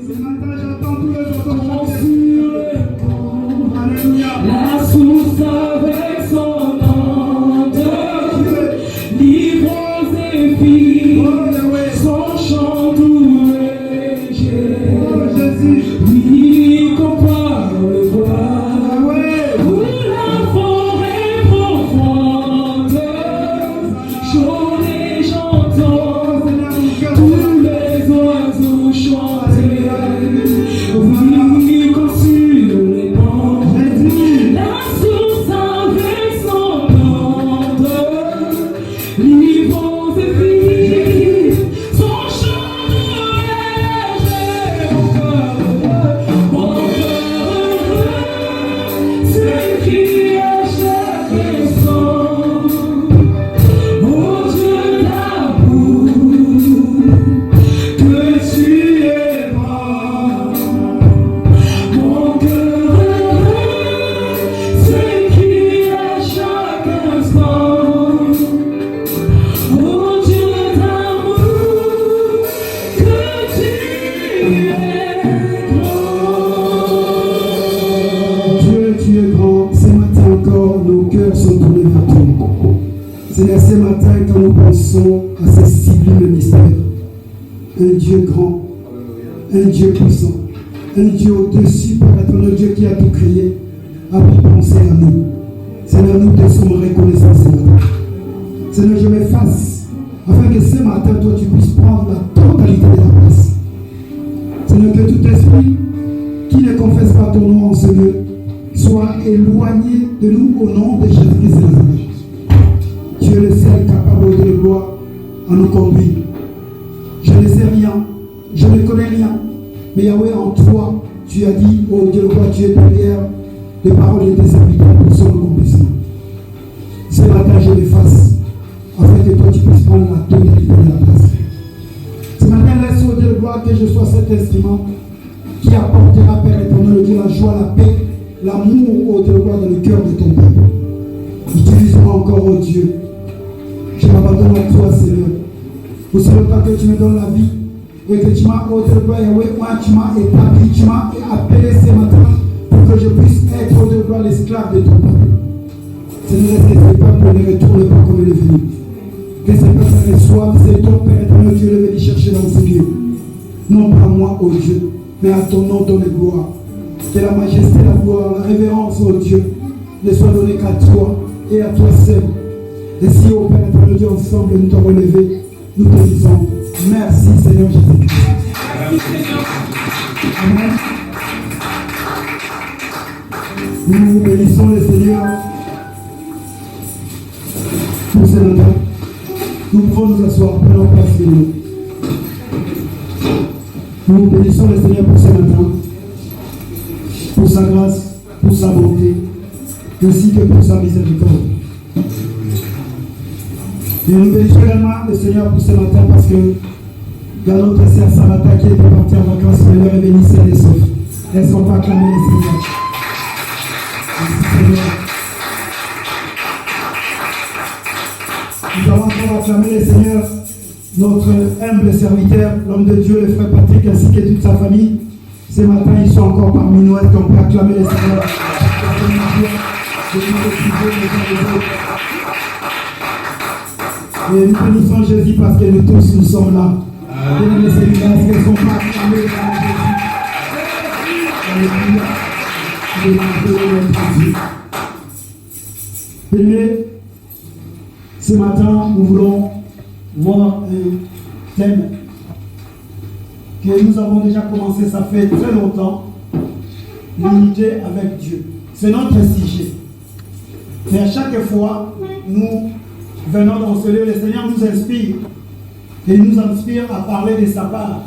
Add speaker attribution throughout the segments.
Speaker 1: Ce matin, j'entends tous les autres chanter. Alléluia.
Speaker 2: La source avec son onde, livres et filles, son chant doux et léger. Oui, compare le bois, où la forêt profonde, chaude et j'entends tous les oiseaux chanter. Oui, comme sur les bancs, la source avec son onde, livres et filles, son chant léger. Mon cœur heureux, c'est qui à chaque instant, oh Dieu d'amour, que tu es mort. Mon cœur heureux, c'est qui à chaque instant, oh Dieu d'amour, que tu es grand.
Speaker 1: Dieu, tu es grand. Ce matin encore, nos cœurs sont tournés vers toi. Seigneur, ce matin, quand nous pensons à ce sublime mystère, un Dieu grand, un Dieu puissant, un Dieu au-dessus, Père éternel, Dieu qui a tout créé, a pu penser à nous. Seigneur, nous te sommes reconnaissants ce matin. Seigneur, je m'efface afin que ce matin, toi, tu puisses prendre la totalité de la place. Seigneur, que tout esprit qui ne confesse pas ton nom en ce lieu soit éloigné de nous au nom de Jésus-Christ de Nazareth. Tu es le seul capable de gloire à nous conduire. Je ne sais rien, je ne connais rien, mais Yahweh, en toi, tu as dit, oh Dieu, le roi, tu es derrière les paroles de tes serviteurs pour son accomplissement. Ce matin, je m'efface afin que toi, tu puisses prendre la totalité de la place. Ce matin, laisse, oh Dieu, le roi, que je sois cet instrument qui apportera, Père éternel, Dieu, la joie, la paix, l'amour, oh Dieu, le roi, dans le cœur de ton peuple. Utilise-moi encore, oh Dieu. Je m'abandonne à toi, Seigneur. Aussi longtemps que tu me donnes la vie et que tu m'as, oh Dieu, gloire, Yahweh, moi, tu m'as établi, tu m'as appelé ce matin pour que je puisse être, oh Dieu, gloire, l'esclave de ton peuple. Seigneur, laisse que ce peuple ne retourne pas comme il est venu. Que ce peuple reçoive, c'est ton Père éternel, Dieu, le venir chercher dans ce lieu. Non pas moi, oh Dieu, mais à ton nom, donne gloire. Que la majesté, la gloire, la révérence, oh Dieu, ne soit donnée qu'à toi et à toi seul. Et si, oh Père éternel, Dieu, ensemble, nous t'avons relevé, nous te disons merci, Seigneur Jésus.
Speaker 2: Merci Seigneur.
Speaker 1: Amen. Nous bénissons le Seigneur pour ce matin. Nous pouvons nous asseoir, prenons place de nous. Nous bénissons le Seigneur pour ce matin, pour sa grâce, pour sa bonté, ainsi que pour sa miséricorde. Et nous bénissons également le Seigneur pour ce matin parce que il y a notre sœur Sarata qui était partie en vacances, mais elle est bénie, saine et sauve. Est-ce qu'on peut acclamer le Seigneur? Merci Seigneur. Nous allons encore acclamer le Seigneur, notre humble serviteur, l'homme de Dieu, le frère Patrick, ainsi que toute sa famille. Ce matin, ils sont encore parmi nous. Est-ce qu'on peut acclamer le Seigneur? Et nous bénissons Jésus parce que nous tous, nous sommes là. Bien-aimés Seigneur, est-ce qu'ils sont pas acclamés par Jésus? Bien-aimés, ce matin, nous voulons voir un thème que nous avons déjà commencé, ça fait très longtemps, l'unité avec Dieu. C'est notre sujet. Et à chaque fois, nous venons dans ce lieu, le Seigneur nous inspire. Et il nous inspire à parler de sa part.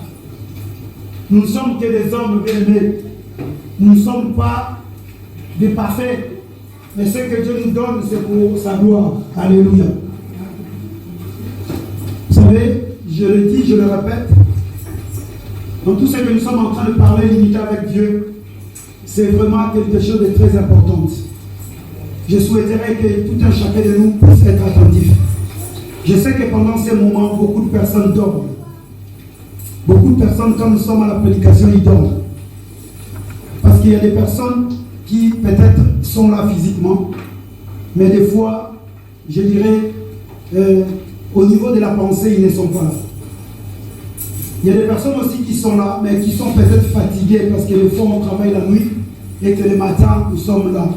Speaker 1: Nous ne sommes que des hommes bien-aimés. Nous ne sommes pas des parfaits. Mais ce que Dieu nous donne, c'est pour sa gloire. Alléluia. Vous savez, je le dis, je le répète, dans tout ce que nous sommes en train de parler, l'unité avec Dieu, c'est vraiment quelque chose de très important. Je souhaiterais que tout un chacun de nous puisse être attentif. Je sais que pendant ces moments, beaucoup de personnes dorment. Beaucoup de personnes, quand nous sommes à la prédication, ils dorment. Parce qu'il y a des personnes qui peut-être sont là physiquement, mais des fois, je dirais, au niveau de la pensée, ils ne sont pas là. Il y a des personnes aussi qui sont là, mais qui sont peut-être fatiguées parce que des fois on travaille la nuit et que le matin nous sommes là.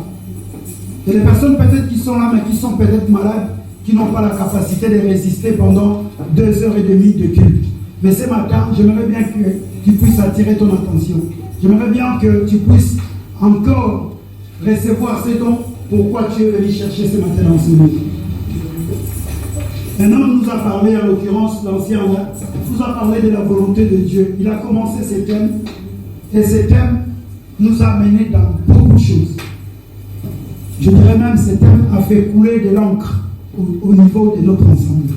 Speaker 1: Il y a des personnes peut-être qui sont là, mais qui sont peut-être malades, qui n'ont pas la capacité de résister pendant 2h30 de culte. Mais ce matin, j'aimerais bien que tu puisses attirer ton attention. J'aimerais bien que tu puisses encore recevoir ces dons. Pourquoi tu es venu chercher ce matin dans ce livre. Un homme nous a parlé, en l'occurrence l'ancien, nous a parlé de la volonté de Dieu. Il a commencé ce thème, et ce thème nous a mené dans beaucoup de choses. Je dirais même que ce thème a fait couler de l'encre au niveau de notre ensemble.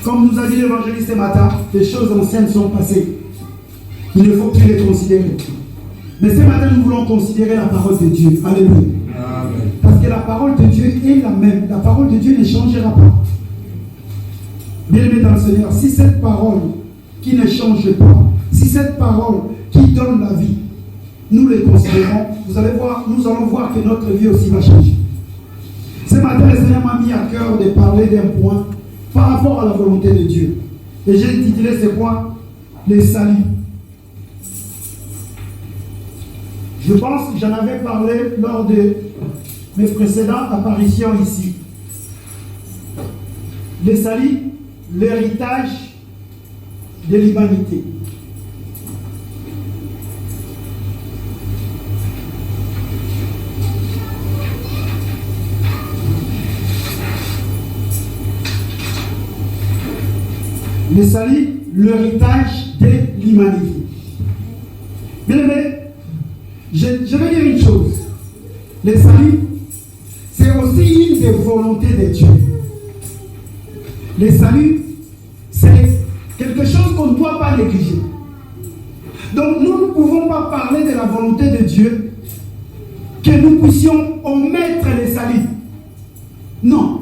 Speaker 1: Comme nous a dit l'évangéliste ce matin, les choses anciennes sont passées. Il ne faut plus les considérer. Mais ce matin, nous voulons considérer la parole de Dieu. Alléluia. Amen. Parce que la parole de Dieu est la même. La parole de Dieu ne changera pas. Bien-aimés dans le Seigneur, si cette parole qui ne change pas, si cette parole qui donne la vie, nous les considérons, vous allez voir, nous allons voir que notre vie aussi va changer. Ce matin, le Seigneur m'a mis à cœur de parler d'un point par rapport à la volonté de Dieu. Et j'ai intitulé ce point, les saluts. Je pense que j'en avais parlé lors de mes précédentes apparitions ici. Les saluts, l'héritage de l'humanité. Le salut, l'héritage de l'humanité. Bien aimé, je vais dire une chose. Le salut, c'est aussi une des volontés de Dieu. Le salut, c'est quelque chose qu'on ne doit pas négliger. Donc nous ne pouvons pas parler de la volonté de Dieu que nous puissions omettre le salut. Non.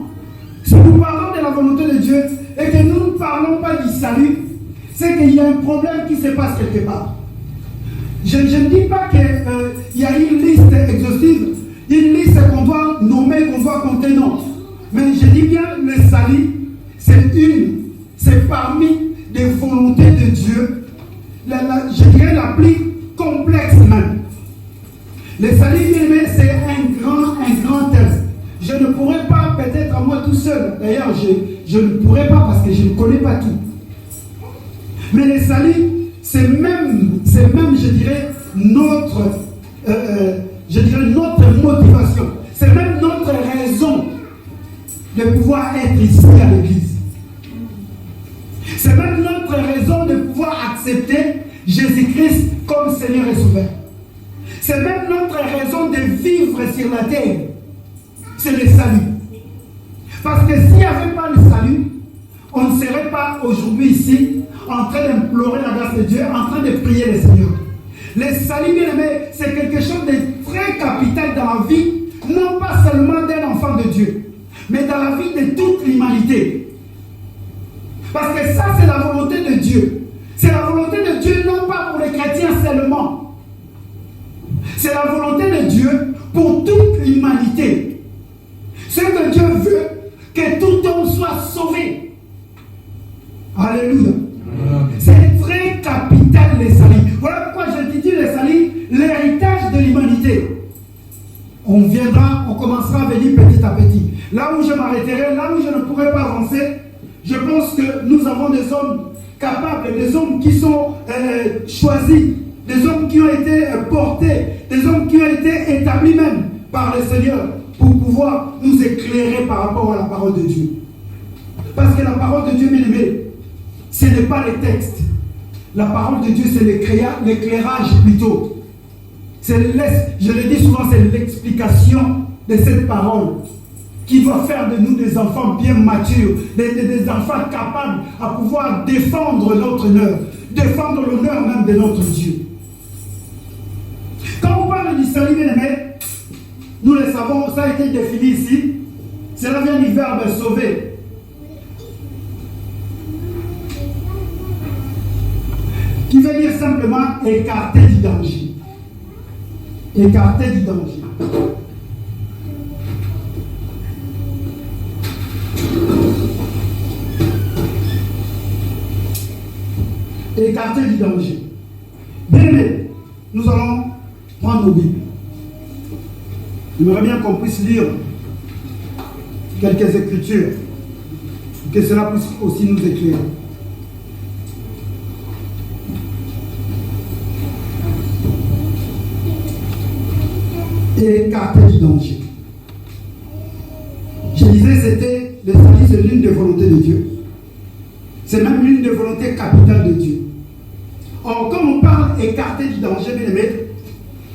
Speaker 1: Si nous parlons de la volonté de Dieu et que nous ne parlons pas du salut, c'est qu'il y a un problème qui se passe quelque part. Je ne dis pas qu'il y a une liste exhaustive, une liste qu'on doit nommer, qu'on doit compter, non. Mais je dis bien le salut, c'est parmi les volontés de Dieu, je dirais la plus complexe même. Le salut, c'est un grand thème. Je ne pourrais pas, peut-être à moi tout seul, d'ailleurs je ne pourrais pas parce que je ne connais pas tout. Mais le salut, c'est même, je dirais, notre motivation. C'est même notre raison de pouvoir être ici à l'église. C'est même notre raison de pouvoir accepter Jésus-Christ comme Seigneur et Sauveur. C'est même notre raison de vivre sur la terre. C'est le salut. Parce que s'il n'y avait pas le salut, on ne serait pas aujourd'hui ici en train d'implorer la grâce de Dieu, en train de prier le Seigneur. Le salut, bien aimé, c'est quelque chose de très capital dans la vie, non pas seulement d'un enfant de Dieu, mais dans la vie de toute l'humanité. Parce que ça, c'est la volonté de Dieu. C'est la volonté de Dieu, non pas pour les chrétiens seulement. C'est la volonté de Dieu pour toute l'humanité. Ce que Dieu veut, que tout homme soit sauvé. Alléluia. C'est très capital les salut. Voilà pourquoi je dis les salut, l'héritage de l'humanité. On commencera à venir petit à petit. Là où je m'arrêterai, là où je ne pourrai pas avancer, je pense que nous avons des hommes capables, des hommes qui sont choisis, des hommes qui ont été portés, des hommes qui ont été établis même par le Seigneur pour pouvoir nous éclairer par rapport à la parole de Dieu. Parce que la parole de Dieu, bien aimé, ce n'est pas les textes. La parole de Dieu, c'est l'éclairage plutôt. Je le dis souvent, c'est l'explication de cette parole qui doit faire de nous des enfants bien matures, des enfants capables à pouvoir défendre notre honneur, défendre l'honneur même de notre Dieu. Quand on parle du salut, bien aimé, nous le savons, ça a été défini ici. Cela vient du verbe sauver. qui veut dire simplement écarter du danger. Écarter du danger. Écarter du danger. Bien aimé, nous allons prendre nos Bibles. J'aimerais bien qu'on puisse lire quelques écritures, que cela puisse aussi nous éclairer. Écarter du danger. Je disais, c'était le salut, c'est l'une des volontés de Dieu. C'est même l'une des volontés capitales de Dieu. Or, quand on parle écarter du danger, bien aimé,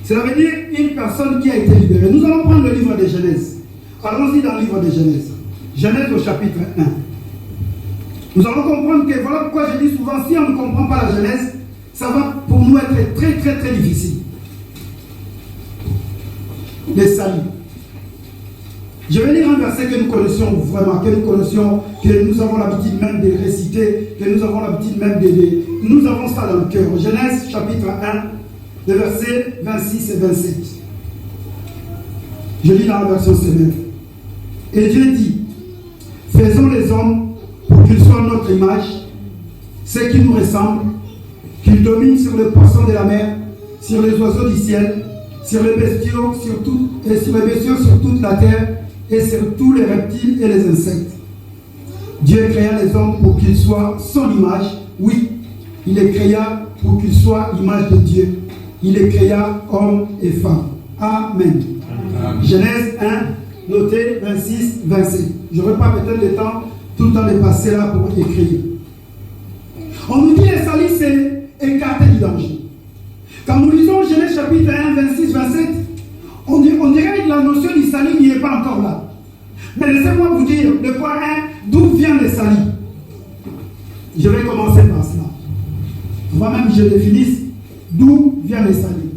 Speaker 1: cela veut dire une personne qui a été libérée. Nous allons prendre le livre de Genèse. Allons-y dans le livre de Genèse. Genèse au chapitre 1. Nous allons comprendre que, voilà pourquoi je dis souvent, si on ne comprend pas la Genèse, ça va pour nous être très très très difficile. Les saluts. Je vais lire un verset que nous connaissions vraiment, que nous connaissions, que nous avons l'habitude même de réciter, que nous avons l'habitude même d'aider. Nous avons ça dans le cœur. Genèse chapitre 1, les versets 26 et 27. Je lis dans la version sévère. Et Dieu dit, faisons les hommes pour qu'ils soient notre image, ceux qui nous ressemblent, qu'ils dominent sur les poissons de la mer, sur les oiseaux du ciel, sur les bestiaux, sur toute la terre, et sur tous les reptiles et les insectes. Dieu créa les hommes pour qu'ils soient son image. Oui, il les créa pour qu'ils soient l'image de Dieu. Il les créa hommes et femmes. Amen. Amen. Genèse 1, notez 26, 27. Je n'aurai pas peut-être le temps, tout le temps de passer là pour écrire. On nous dit les salis, c'est écarter du danger. Quand nous lisons Genèse chapitre 1, 26, 27, on dirait que la notion du salut n'y est pas encore là. Mais laissez-moi vous dire, le point 1, d'où vient le salut? Je vais commencer par cela. Avant même que je définisse d'où vient le salut.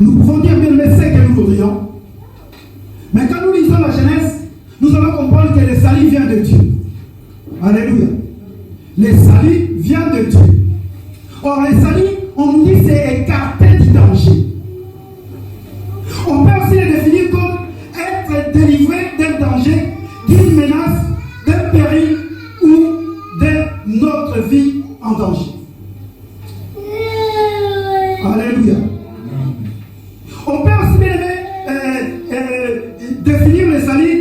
Speaker 1: Nous pouvons dire bien le c'est que nous voudrions. Mais quand nous lisons la Genèse, nous allons comprendre que le salut vient de Dieu. Alléluia. Le salut vient de Dieu. Or, le salut, on nous dit c'est écarter du danger. On peut aussi le définir comme être délivré d'un danger, d'une menace, d'un péril ou de notre vie en danger. Alléluia. On peut aussi définir le salut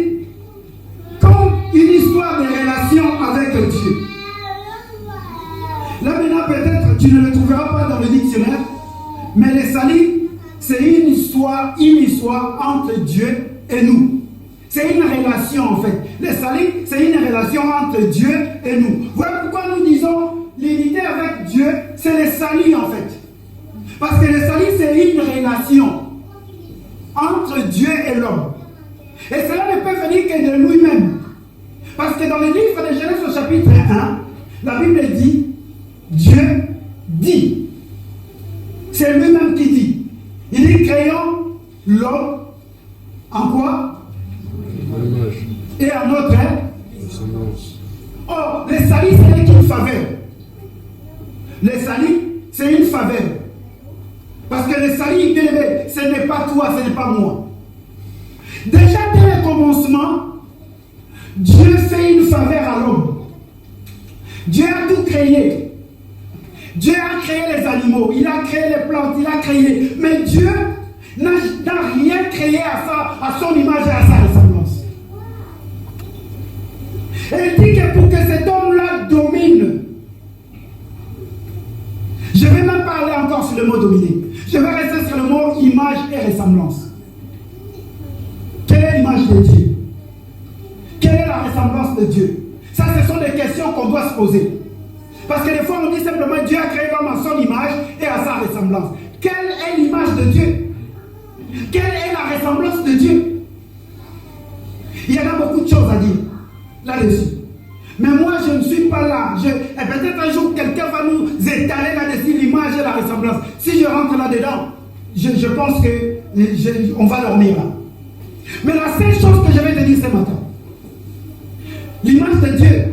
Speaker 1: comme une histoire de relation avec Dieu. Là maintenant peut-être tu ne le trouveras pas dans le dictionnaire, mais le salut c'est une histoire entre Dieu et nous. C'est une relation en fait. Le salut c'est une relation entre Dieu et nous. Voilà pourquoi nous disons l'unité avec Dieu c'est le salut en fait. Parce que le salut c'est une relation entre Dieu et l'homme. Et cela ne peut venir que de lui-même. Parce que dans le livre de Genèse au chapitre 1, la Bible dit, Dieu dit. C'est lui-même qui dit. Il dit, créons l'homme en quoi? Et en notre semence. Or, le salut, c'est une faveur. Le salut, c'est une faveur. Parce que le salut, bien aimé, ce n'est pas toi, ce n'est pas moi. Déjà, dès le commencement, Dieu fait une faveur à l'homme. Dieu a tout créé. Dieu a créé les animaux, il a créé les plantes, il a créé. Mais Dieu n'a rien créé à son image et à sa ressemblance. Et il dit que pour que cet homme-là domine, je ne vais même pas aller encore sur le mot dominer. Je vais rester sur le mot image et ressemblance. Quelle est l'image de Dieu? Quelle est la ressemblance de Dieu? Ça, ce sont des questions qu'on doit se poser. Parce que des fois, on dit simplement Dieu a créé l'homme à son image et à sa ressemblance. Quelle est l'image de Dieu? Quelle est la ressemblance de Dieu? Il y en a beaucoup de choses à dire là-dessus. Mais moi, je ne suis pas là. Et peut-être un jour, quelqu'un va nous étaler là-dessus l'image et la ressemblance. Si je rentre là-dedans, je pense que on va dormir là. Mais la seule chose que je vais te dire ce matin, l'image de Dieu,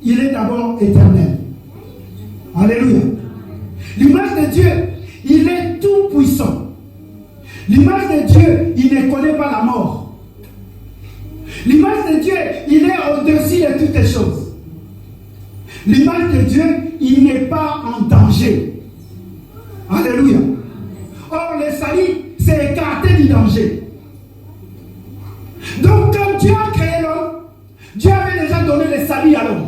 Speaker 1: il est d'abord éternel. Alléluia. L'image de Dieu, il est tout puissant. L'image de Dieu, il ne connaît pas la mort. L'image de Dieu, il est au-dessus de toutes les choses. L'image de Dieu, il n'est pas en danger. Alléluia. Or, le salut, c'est écarté du danger. Donc, quand Dieu a créé l'homme, Dieu avait déjà donné le salut à l'homme.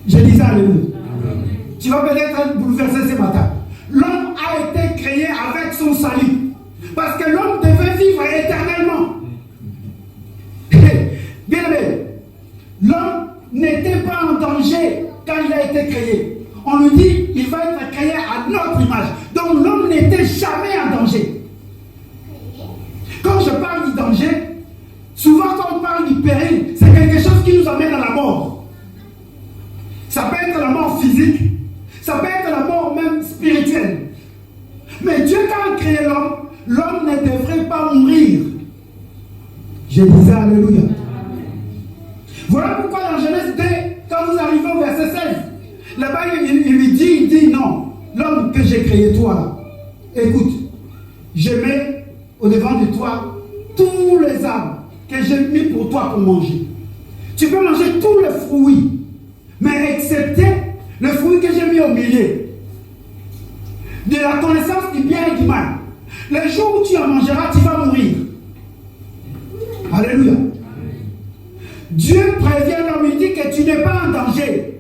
Speaker 1: Je disais alléluia. Tu vas peut-être être bouleversé ce matin. L'homme a été créé avec son salut. Parce que l'homme devait vivre éternellement. Bien aimé, l'homme n'était pas en danger quand il a été créé. On lui dit, il va être créé à notre image. Donc l'homme n'était jamais en danger. Quand je parle du danger, souvent quand on parle du péril, c'est quelque chose qui nous amène à la mort. Ça peut être la mort physique, ça peut être la mort même spirituelle. Mais Dieu, quand il a créé l'homme, l'homme ne devrait pas mourir. Je disais alléluia. Voilà pourquoi dans Genèse 2, quand vous arrivez au verset 16, là-bas il lui dit non, l'homme que j'ai créé toi, écoute, je mets au devant de toi tous les arbres que j'ai mis pour toi pour manger. Tu peux manger tous les fruits, mais excepté le fruit que j'ai mis au milieu, de la connaissance du bien et du mal. Le jour où tu en mangeras, tu vas mourir. Alléluia. Dieu prévient l'homme, il dit que tu n'es pas en danger.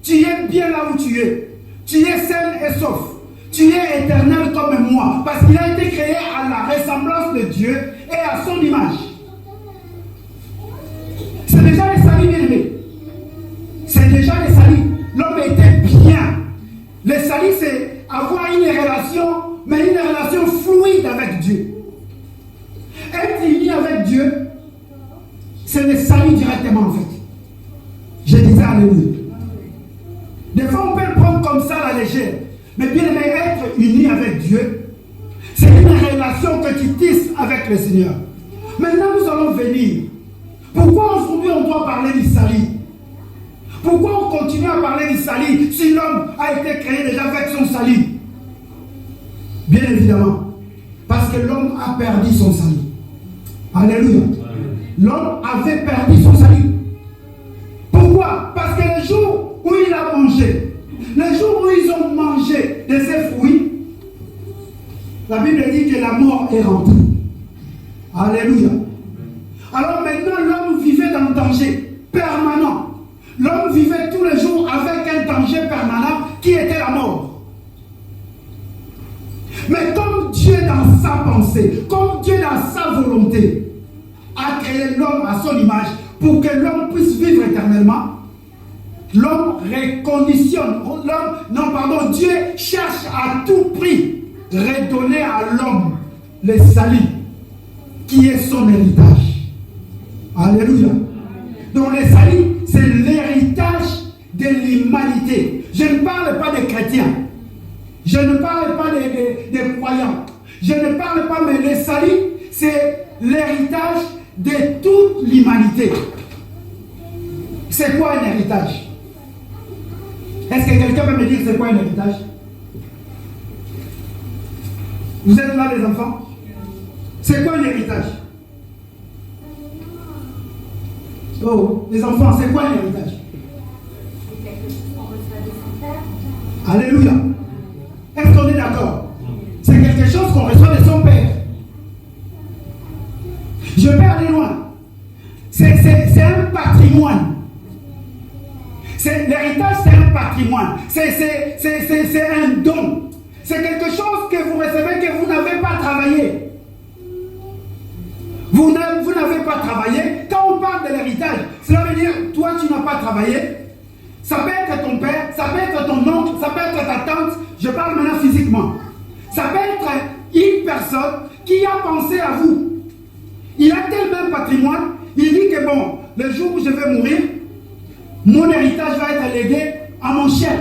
Speaker 1: Tu es bien là où tu es. Tu es sain et sauf. Tu es éternel comme moi. Parce qu'il a été créé à la ressemblance de Dieu et à son image. C'est déjà le salut, bien aimé. C'est déjà le salut. L'homme était bien. Le salut, c'est avoir une relation, mais une relation fluide avec Dieu. Être uni avec Dieu, c'est le salut directement en fait. Je disais alléluia. Des fois on peut le prendre comme ça à la légère. Mais bien aimé, être uni avec Dieu, c'est une relation que tu tisses avec le Seigneur. Maintenant nous allons venir. Pourquoi aujourd'hui on doit parler du salut? Pourquoi on continue à parler du salut si l'homme a été créé déjà avec son salut? Bien évidemment, parce que l'homme a perdu son salut. Alléluia. L'homme avait perdu son salut. Pourquoi? Parce que le jour où il a mangé, le jour où ils ont mangé de ces fruits, la Bible dit que la mort est rentrée. Alléluia. Alors maintenant, l'homme vivait dans le danger permanent. L'homme vivait tous les jours avec un danger permanent qui était la mort. Mais comme Dieu dans sa pensée, comme Dieu dans sa volonté, a créé l'homme à son image pour que l'homme puisse vivre éternellement, l'homme reconditionne, Dieu cherche à tout prix redonner à l'homme le salut qui est son héritage. Alléluia. Donc le salut, c'est l'héritage de l'humanité. Je ne parle pas des chrétiens. Je ne parle pas des croyants. Je ne parle pas, mais le salut, c'est l'héritage de toute l'humanité. C'est quoi un héritage? Est-ce que quelqu'un peut me dire c'est quoi un héritage? Vous êtes là les enfants? C'est quoi un héritage? Oh, les enfants, c'est quoi un héritage? Alléluia. Est-ce qu'on est d'accord? C'est quelque chose qu'on reçoit de son père. Je vais aller loin. C'est un patrimoine. L'héritage, c'est un patrimoine. C'est un don. C'est quelque chose que vous recevez que vous n'avez pas travaillé. Vous n'avez pas travaillé. Quand on parle de l'héritage, cela veut dire, toi, tu n'as pas travaillé. Ça peut être ton père, ça peut être ton oncle, ça peut être ta tante. Je parle maintenant physiquement. Ça peut être une personne qui a pensé à vous. Il a tel même patrimoine, il dit que bon, le jour où je vais mourir, mon héritage va être légué à mon chien.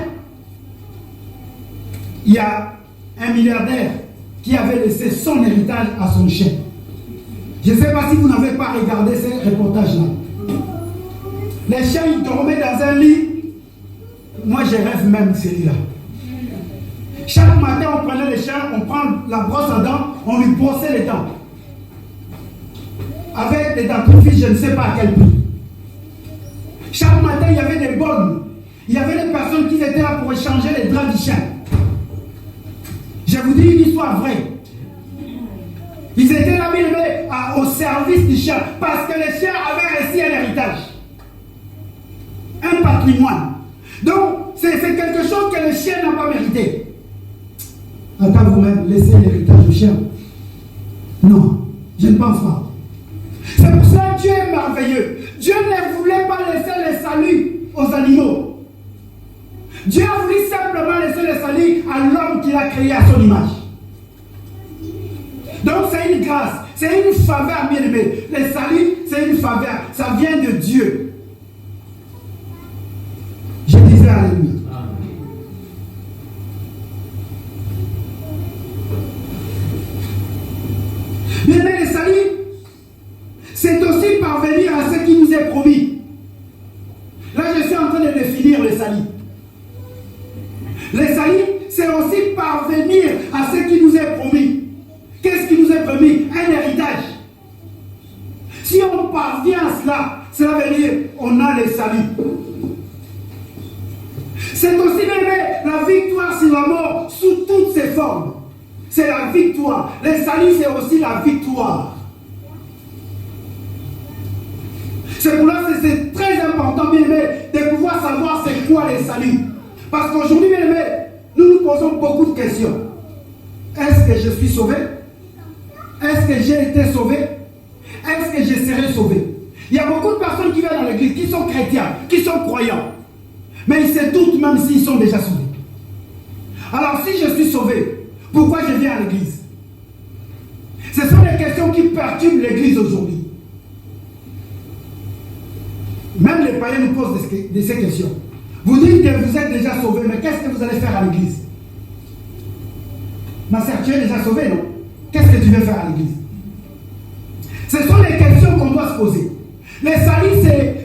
Speaker 1: Il y a un milliardaire qui avait laissé son héritage à son chien. Je ne sais pas si vous n'avez pas regardé ces reportages-là. Les chiens, ils dormaient dans un lit. Moi, je rêve même de celui-là. Chaque matin, on prenait les chiens, on prend la brosse à dents, on lui brossait les dents. Avec des dentifrices, je ne sais pas à quel prix. Chaque matin, il y avait des bonnes. Il y avait des personnes qui étaient là pour échanger les draps du chien. Je vous dis une histoire vraie. Ils étaient là, au service du chien, parce que les chiens avaient reçu un héritage. Un patrimoine. Donc, c'est quelque chose que le chien n'a pas mérité. Attends vous-même, laissez l'héritage au chien. Non, je ne pense pas. C'est pour ça que Dieu est merveilleux. Dieu ne voulait pas laisser le salut aux animaux. Dieu a voulu simplement laisser le salut à l'homme qu'il a créé à son image. Donc c'est une grâce, c'est une faveur bien aimée. Le salut, c'est une faveur, ça vient de Dieu. Je disais alléluia. Bien aimé, le salut, c'est aussi parvenir à ce qui nous est promis. Là, je suis en train de définir le salut. Le salut, c'est aussi parvenir à ce qui nous est promis. Qu'est-ce qui nous est promis? Un héritage. Si on parvient à cela, cela veut dire on a le salut. C'est aussi la victoire sur la mort sous toutes ses formes. C'est la victoire. Le salut, c'est aussi la victoire. C'est pour ça que c'est très important, bien aimé, de pouvoir savoir c'est quoi le salut. Parce qu'aujourd'hui, bien aimé, nous nous posons beaucoup de questions. Est-ce que je suis sauvé? Est-ce que j'ai été sauvé? Est-ce que je serai sauvé? Il y a beaucoup de personnes qui viennent dans l'église, qui sont chrétiens, qui sont croyants. Mais ils se doutent même s'ils sont déjà sauvés. Alors si je suis sauvé, pourquoi je viens à l'église? Ce sont les questions qui perturbent l'église aujourd'hui. Même les païens nous posent de ces questions. Vous dites que vous êtes déjà sauvé, mais qu'est-ce que vous allez faire à l'église? Ma sœur, tu es déjà sauvé, non? Qu'est-ce que tu veux faire à l'église? Ce sont les questions qu'on doit se poser. Le salut,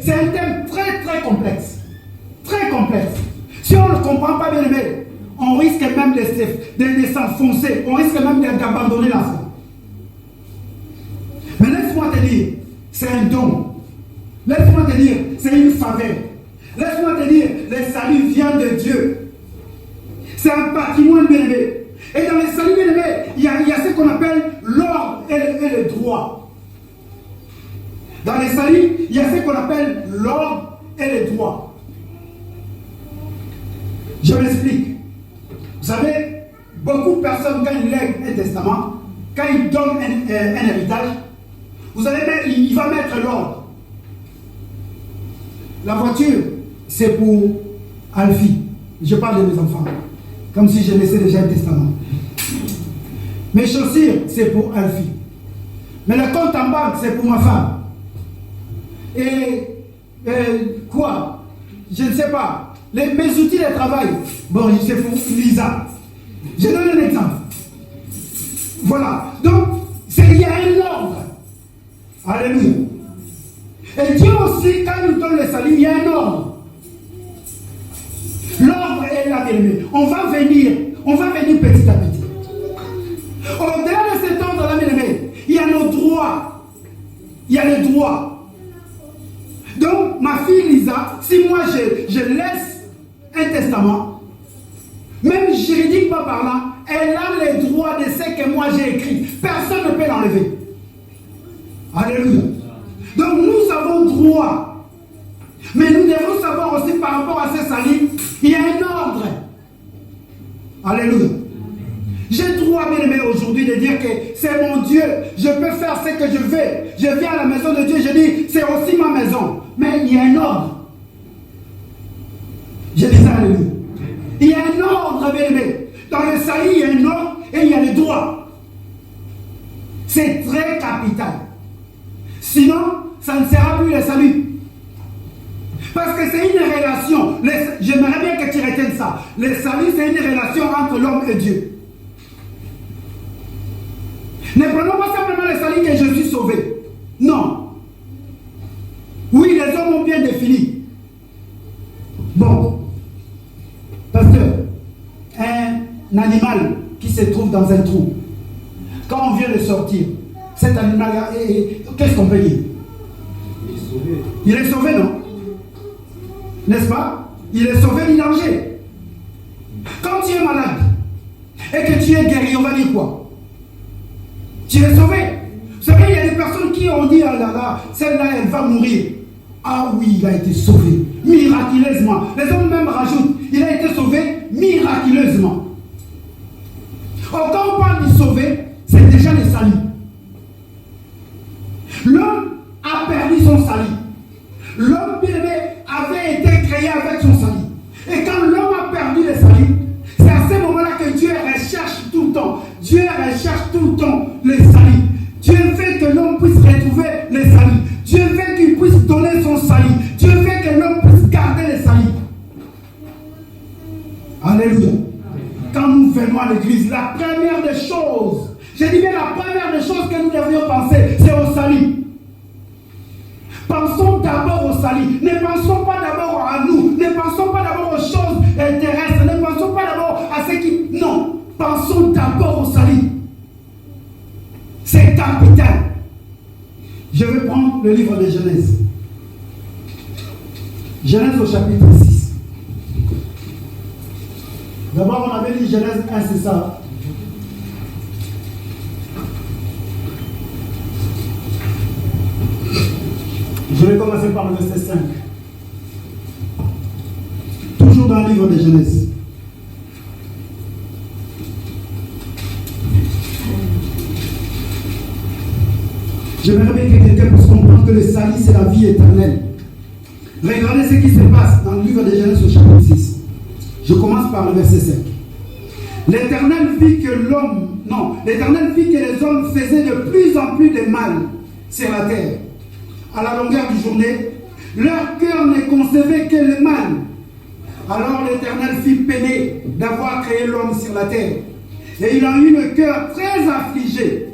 Speaker 1: c'est un thème très très complexe. Très complexe. Si on ne le comprend pas bien aimé, on risque même de s'enfoncer, on risque même d'abandonner la foi. Mais laisse-moi te dire, c'est un don. Laisse-moi te dire, c'est une faveur. Laisse-moi te dire, le salut vient de Dieu. C'est un patrimoine bien aimé. Et dans le salut bien aimé, il y a ce qu'on appelle l'ordre et le droit. Dans le salut, il y a ce qu'on appelle l'ordre et le droit. Je m'explique. Vous savez, beaucoup de personnes, quand ils lèguent un testament, quand ils donnent un héritage, vous allez mettre, il va mettre l'ordre. La voiture, c'est pour Alfie. Je parle de mes enfants. Comme si je laissais déjà un testament. Mes chaussures, c'est pour Alfie. Mais le compte en banque, c'est pour ma femme. Et quoi? Je ne sais pas. Mes outils de travail, bon, c'est pour Lisa. Je donne un exemple. Voilà. Donc, il y a un ordre. Alléluia. Et Dieu aussi, quand il nous donne le salut, il y a un ordre. L'ordre est là, bien aimé. On va venir petit à petit. Au-delà de cet ordre-là, bien aimé, il y a nos droits. Il y a les droits. Donc, ma fille Lisa, si moi je laisse un testament, même juridiquement parlant, elle a les droits de ce que moi j'ai écrit. Personne ne peut l'enlever. Alléluia. Donc nous avons droit. Mais nous devons savoir aussi par rapport à ce salut, il y a un ordre. Alléluia. J'ai droit, bien aimé, aujourd'hui de dire que c'est mon Dieu. Je peux faire ce que je veux. Je viens à la maison de Dieu, je dis, c'est aussi ma maison. Mais il y a un ordre. Je dis ça, alléluia. Il y a un ordre, bien aimé. Dans le salut, il y a un ordre et il y a les droits. C'est très capital. Sinon, ça ne sera plus le salut. Parce que c'est une relation. J'aimerais bien que tu retiennes ça. Le salut, c'est une relation entre l'homme et Dieu. Ne prenons pas simplement le salut que je suis sauvé. Non. Oui, les hommes ont bien défini. Bon, pasteur, un animal qui se trouve dans un trou, quand on vient de sortir, cet animal-là, qu'est-ce qu'on peut dire? Il est sauvé. Il est sauvé, non? N'est-ce pas? Il est sauvé du danger. Quand tu es malade et que tu es guéri, on va dire quoi? Tu es sauvé. Vous savez, il y a des personnes qui ont dit, ah là là, celle-là, elle va mourir. Ah oui, il a été sauvé, miraculeusement. Les hommes même rajoutent, il a été sauvé miraculeusement. Or, quand on parle du sauvé, c'est déjà le salut. L'homme a perdu son salut. L'homme avait été créé avec son salut. Et quand l'homme a perdu le salut, c'est à ce moment-là que Dieu recherche tout le temps. Dieu recherche tout le temps le salut. Dieu veut que l'homme puisse retrouver le salut. Dieu veut qu'il puisse donner son salut. Dieu veut que l'homme puisse garder le salut. Alléluia. Quand nous venons à l'église, la première des choses, je dis bien la première des choses que nous devrions penser, c'est au salut. Pensons d'abord au salut. Ne pensons pas d'abord à nous. Ne pensons pas d'abord aux choses terrestres. Ne pensons pas d'abord à ce qui... Non. Pensons d'abord au salut. C'est capital. Je vais prendre le livre de Genèse. Genèse au chapitre 6. D'abord, on avait dit Genèse 1, c'est ça. Je vais commencer par le verset 5. Toujours dans le livre de Genèse. J'aimerais bien que quelqu'un puisse comprendre que le salut, c'est la vie éternelle. Regardez ce qui se passe dans le livre de Genèse au chapitre 6. Je commence par le verset 5. L'Éternel vit que l'Éternel vit que les hommes faisaient de plus en plus de mal sur la terre. À la longueur du journée, leur cœur ne concevait que le mal. Alors l'Éternel fit peiner d'avoir créé l'homme sur la terre. Et il a eu le cœur très affligé.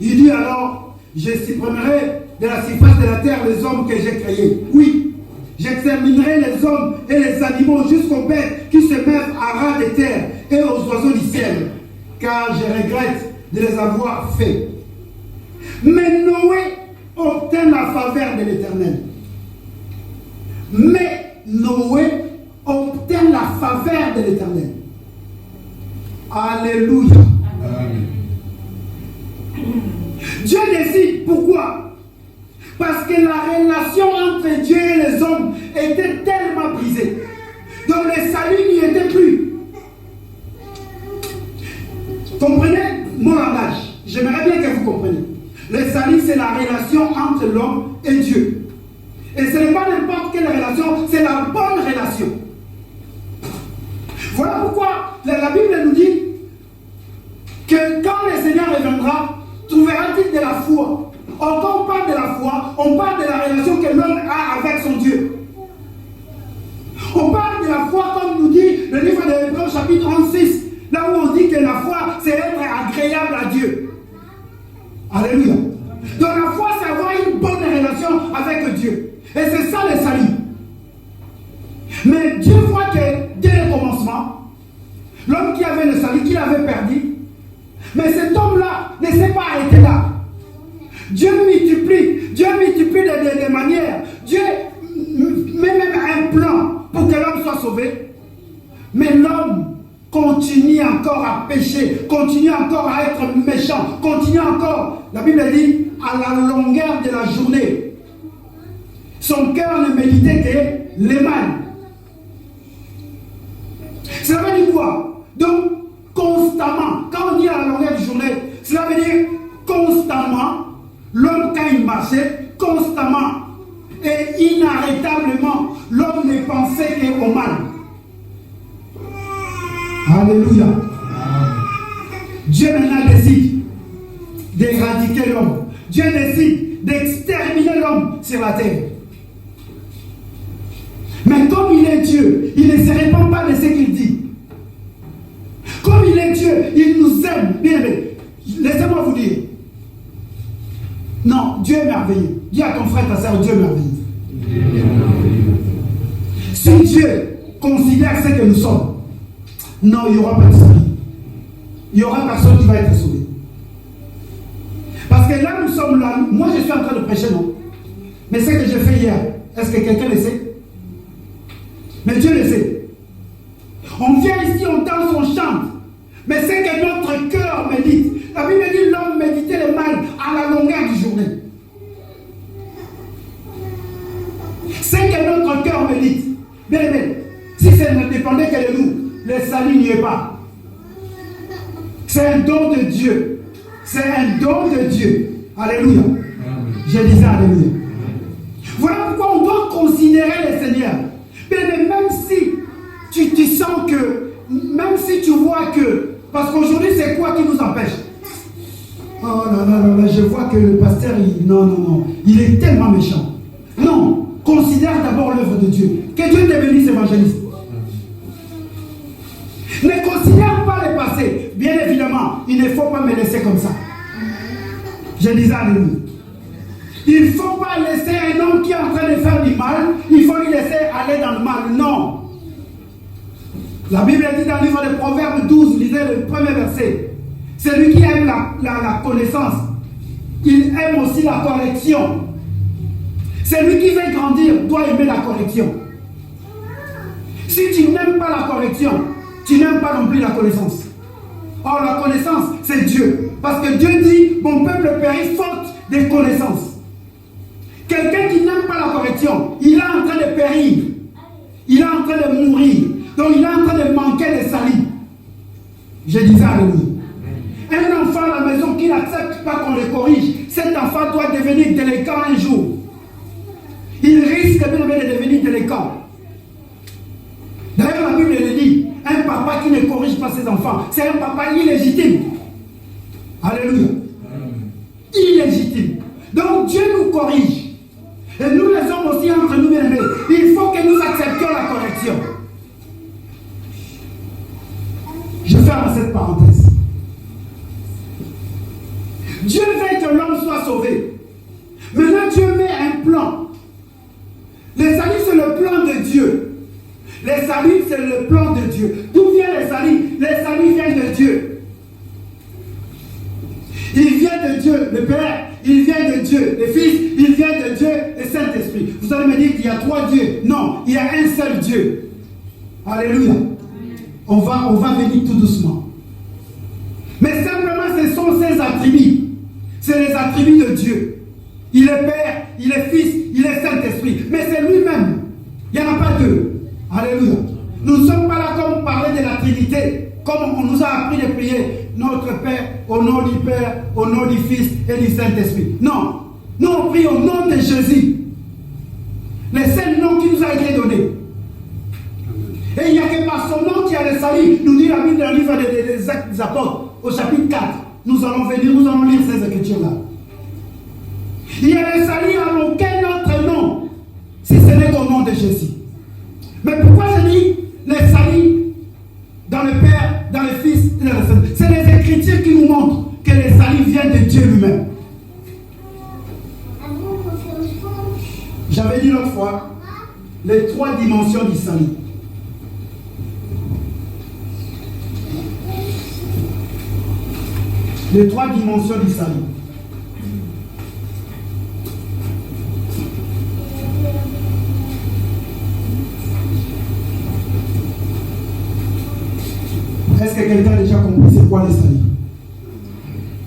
Speaker 1: Il dit alors, je supprimerai de la surface de la terre les hommes que j'ai créés. Oui, j'exterminerai les hommes et les animaux jusqu'aux bêtes qui se mettent à ras de terre et aux oiseaux du ciel, car je regrette de les avoir faits. Mais Noé obtint la faveur de l'Éternel. Mais Noé obtint la faveur de l'Éternel. Alléluia. Amen. Dieu décide. Pourquoi? Parce que la relation entre Dieu et les hommes était tellement brisée. Donc le salut n'y était plus. Comprenez mon langage? J'aimerais bien que vous compreniez. Le salut, c'est la relation entre l'homme et Dieu. Et ce n'est pas n'importe quelle relation, c'est la bonne relation. Voilà pourquoi la Bible nous dit que quand le Seigneur reviendra, trouvera-t-il de la foi? Or, quand on parle de la foi, on parle de la relation que l'homme a avec son Dieu. On parle de la foi comme nous dit le livre de Hébreux chapitre 36, là où on dit que la foi, c'est être agréable à Dieu. Alléluia. Donc la foi, c'est avoir une bonne relation avec Dieu. Et c'est ça le salut. Mais Dieu voit que dès le commencement, l'homme qui avait le salut, qui l'avait perdu, mais cet homme-là ne s'est pas arrêté là. Dieu multiplie de manières. Dieu met même un plan pour que l'homme soit sauvé. Mais l'homme continue encore à pécher, continue encore à être méchant, continue encore. La Bible dit, à la longueur de la journée, son cœur ne méditait que les mal. Ça veut dire quoi? Donc, constamment, quand on dit à la longueur de journée, cela veut dire constamment, l'homme quand il marchait, constamment et inarrêtablement, l'homme ne pensait qu'au mal. Alléluia. Dieu maintenant décide d'éradiquer l'homme. Dieu décide d'exterminer l'homme sur la terre. Mais comme il est Dieu, il ne se répand pas de ce qu'il dit. Comme il est Dieu, il nous aime. Bien aimé, laissez-moi vous dire, Non, Dieu est merveilleux. Dis à ton frère, ta soeur, Dieu est merveilleux. Si Dieu considère ce que nous sommes, non, il n'y aura pas de salut. Il n'y aura personne qui va être sauvé. Parce que là, nous sommes là. Moi, je suis en train de prêcher, non? Mais ce que j'ai fait hier, est-ce que quelqu'un le sait? Mais Dieu le sait. On vient ici, on danse, on chante. Mais c'est que notre cœur médite. La Bible dit l'homme méditait le mal à la longueur du journée. C'est que notre cœur médite. Bien aimé, si ça ne dépendait que de nous, le salut n'y est pas. C'est un don de Dieu. C'est un don de Dieu. Alléluia. Je disais Alléluia. Voilà pourquoi on doit considérer le Seigneur. Mais même si tu sens que, même si tu vois que, parce qu'aujourd'hui c'est quoi qui nous empêche? Oh là là là là, je vois que le pasteur, non, il est tellement méchant. Non, considère d'abord l'œuvre de Dieu. Que Dieu te bénisse, évangéliste. Ne considère pas le passé. Bien évidemment, il ne faut pas me laisser comme ça. Je disais alléluia. Il ne faut pas laisser un homme qui est en train de faire du mal, il faut lui laisser aller dans le mal. Non. La Bible dit dans le livre de Proverbes 12, lisez le premier verset. Celui qui aime la connaissance, il aime aussi la correction. Celui qui veut grandir doit aimer la correction. Si tu n'aimes pas la correction, tu n'aimes pas non plus la connaissance. Or, la connaissance, c'est Dieu. Parce que Dieu dit, mon peuple périt faute de connaissance. Quelqu'un qui n'aime pas la correction, il est en train de périr. Il est en train de mourir. Donc, il est en train de manquer de salut. Je disais alléluia. Un enfant à la maison qui n'accepte pas qu'on le corrige, cet enfant doit devenir délinquant un jour. Il risque de devenir délinquant. D'ailleurs, la Bible le dit, un papa qui ne corrige pas ses enfants, c'est un papa illégitime. Alléluia. Illégitime. Donc Dieu nous corrige. Et nous les hommes aussi entre nous, bien aimés, il faut que nous acceptions la correction. Je ferme cette parenthèse. Dieu veut que l'homme soit sauvé. Maintenant, Dieu met un plan. Le salut, c'est le plan de Dieu. Le salut, c'est le plan de Dieu. D'où vient le salut? Le salut vient de Dieu. Il vient de Dieu, le Père, il vient de Dieu, le Fils, il vient de Dieu, le Saint-Esprit. Vous allez me dire qu'il y a 3 dieux. Non, il y a un seul Dieu. Alléluia. On va venir tout doucement. Mais simplement, ce sont ses attributs. C'est les attributs de Dieu. Il est Père, il est Fils, il est Saint-Esprit. Mais c'est lui-même. Il n'y en a pas deux. Alléluia. Nous ne sommes pas là comme parler de la Trinité, comme on nous a appris de prier notre Père, au nom du Père, au nom du Fils et du Saint-Esprit. Non. Nous on prie au nom de Jésus. Le seul nom qui nous a été donné. Et il n'y a que par son nom qui a le salut. Nous dit la Bible dans le livre des Actes des Apôtres, au chapitre 4. Nous allons venir, nous allons lire ces écritures-là. Il y a le salut en aucun autre nom, si ce n'est au nom de Jésus. Mais pourquoi je dis le salut dans le Père, dans le Fils et dans le Saint? C'est les Écritures qui nous montrent que le salut vient de Dieu lui-même. J'avais dit l'autre fois les 3 dimensions du salut. Les 3 dimensions du salut. Est-ce que quelqu'un a déjà compris c'est quoi le salut?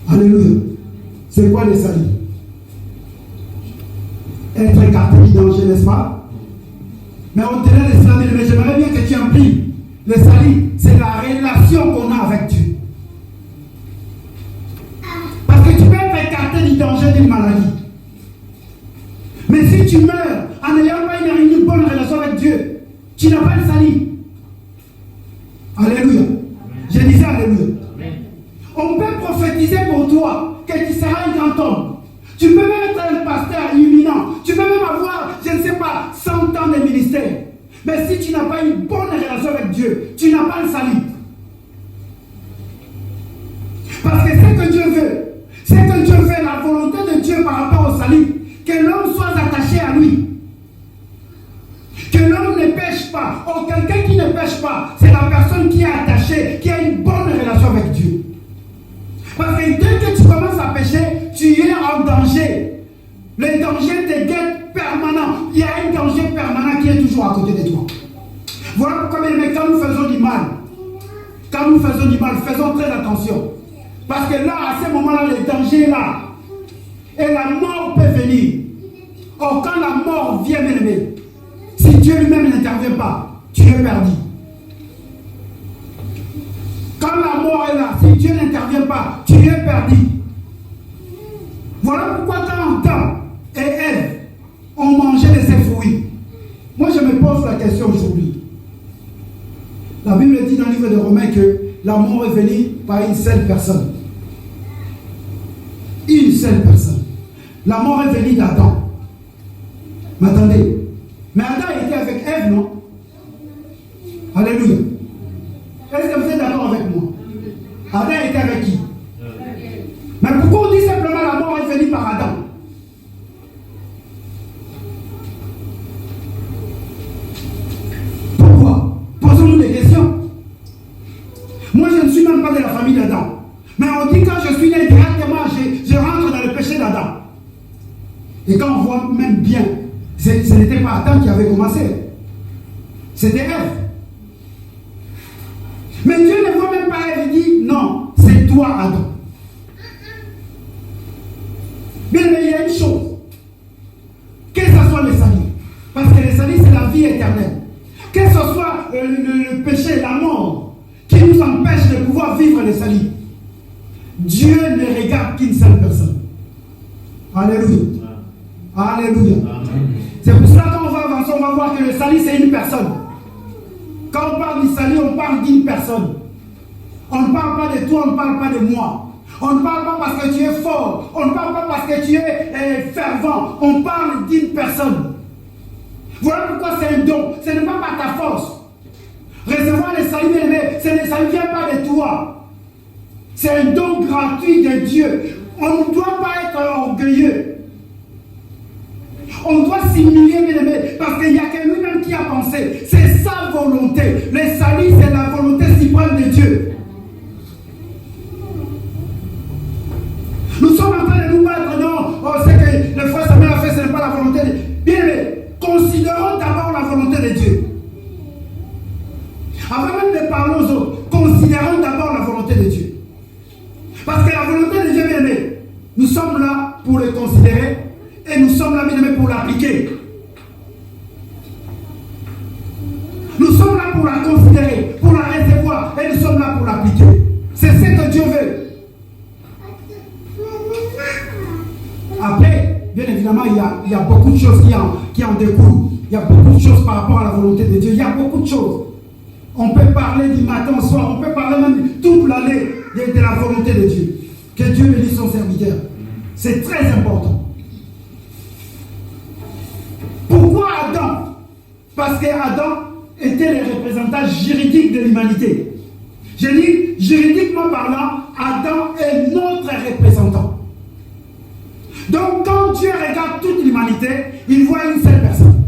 Speaker 1: Alléluia. C'est quoi le salut? Être écarté du danger, n'est-ce pas? Mais au-delà de cela, mais j'aimerais bien que tu imprimes. Le salut, c'est la relation qu'on a avec Dieu. Parce que tu peux être écarté du danger d'une maladie. Mais si tu meurs en n'ayant pas une bonne relation avec Dieu, tu n'as pas le salut. Alléluia. Je disais alléluia. On peut prophétiser pour toi que tu seras un grand homme. Tu peux même être un pasteur imminent. Tu peux même avoir, je ne sais pas, 100 ans de ministère. Mais si tu n'as pas une bonne relation avec Dieu, tu n'as pas le salut. Parce que ce que Dieu veut, la volonté de Dieu par rapport tu es en danger. Le danger te guette permanent. Il y a un danger permanent qui est toujours à côté de toi. Voilà pourquoi, bien aimé, quand nous faisons du mal, faisons très attention. Parce que là, à ce moment-là, le danger est là. Et la mort peut venir. Or, quand la mort vient, bien aimé, si Dieu lui-même n'intervient pas, tu es perdu. Quand la mort est là, si Dieu n'intervient pas, tu es perdu. Voilà pourquoi quand Adam et Ève ont mangé de ces fruits, moi je me pose la question aujourd'hui. La Bible dit dans le livre de Romains que la mort est venue par une seule personne. Une seule personne. La mort est venue d'Adam. Mais attendez, mais Adam était avec Ève, non? Alléluia. Est-ce que vous êtes d'accord avec moi? Adam était avec qui? Mais pourquoi on dit simplement la mort est venue par Adam? Pourquoi? Posons-nous des questions. Moi, je ne suis même pas de la famille d'Adam. Mais on dit quand je suis né directement, je rentre dans le péché d'Adam. Et quand on voit même bien, ce n'était pas Adam qui avait commencé. C'était Ève. Mais Dieu ne voit même pas Ève, il dit non, c'est toi Adam. Bien, mais il y a une chose. Que ce soit le salut. Parce que le salut, c'est la vie éternelle. Que ce soit le péché, la mort, qui nous empêche de pouvoir vivre le salut. Dieu ne regarde qu'une seule personne. Alléluia. Alléluia. C'est pour cela qu'on va avancer, on va voir que le salut, c'est une personne. Quand on parle du salut, on parle d'une personne. On ne parle pas de toi, on ne parle pas de moi. On ne parle pas parce que tu es fort. On ne parle pas parce que tu es fervent. On parle d'une personne. Voilà pourquoi c'est un don. Ce n'est pas par ta force. Recevoir le salut, ça ne vient pas de toi. C'est un don gratuit de Dieu. On ne doit pas être orgueilleux. On doit s'humilier, bien aimé, parce qu'il n'y a que lui-même qui a pensé. C'est sa volonté. Le salut, c'est la volonté suprême de Dieu. Nous sommes en train de nous battre, non, c'est que le frère Samuel a fait, ce n'est pas la volonté de Dieu. Bien aimé, considérons d'abord la volonté de Dieu. Avant même de parler aux autres, considérons d'abord la volonté de Dieu. Parce que la volonté de Dieu, bien aimé, nous sommes là pour le considérer et nous sommes là, bien aimé, pour l'appliquer. Nous sommes là pour la considérer, pour la recevoir et nous sommes là pour l'appliquer. C'est ce que Dieu veut. Après, bien évidemment, il y a beaucoup de choses qui en découlent. Il y a beaucoup de choses par rapport à la volonté de Dieu. Il y a beaucoup de choses. On peut parler du matin au soir, on peut parler même toute l'année de la volonté de Dieu. Que Dieu bénisse son serviteur. C'est très important. Pourquoi Adam? Parce qu'Adam était le représentant juridique de l'humanité. Je dis, juridiquement parlant, Adam est notre représentant. Donc, quand Dieu regarde toute l'humanité, il voit une seule personne.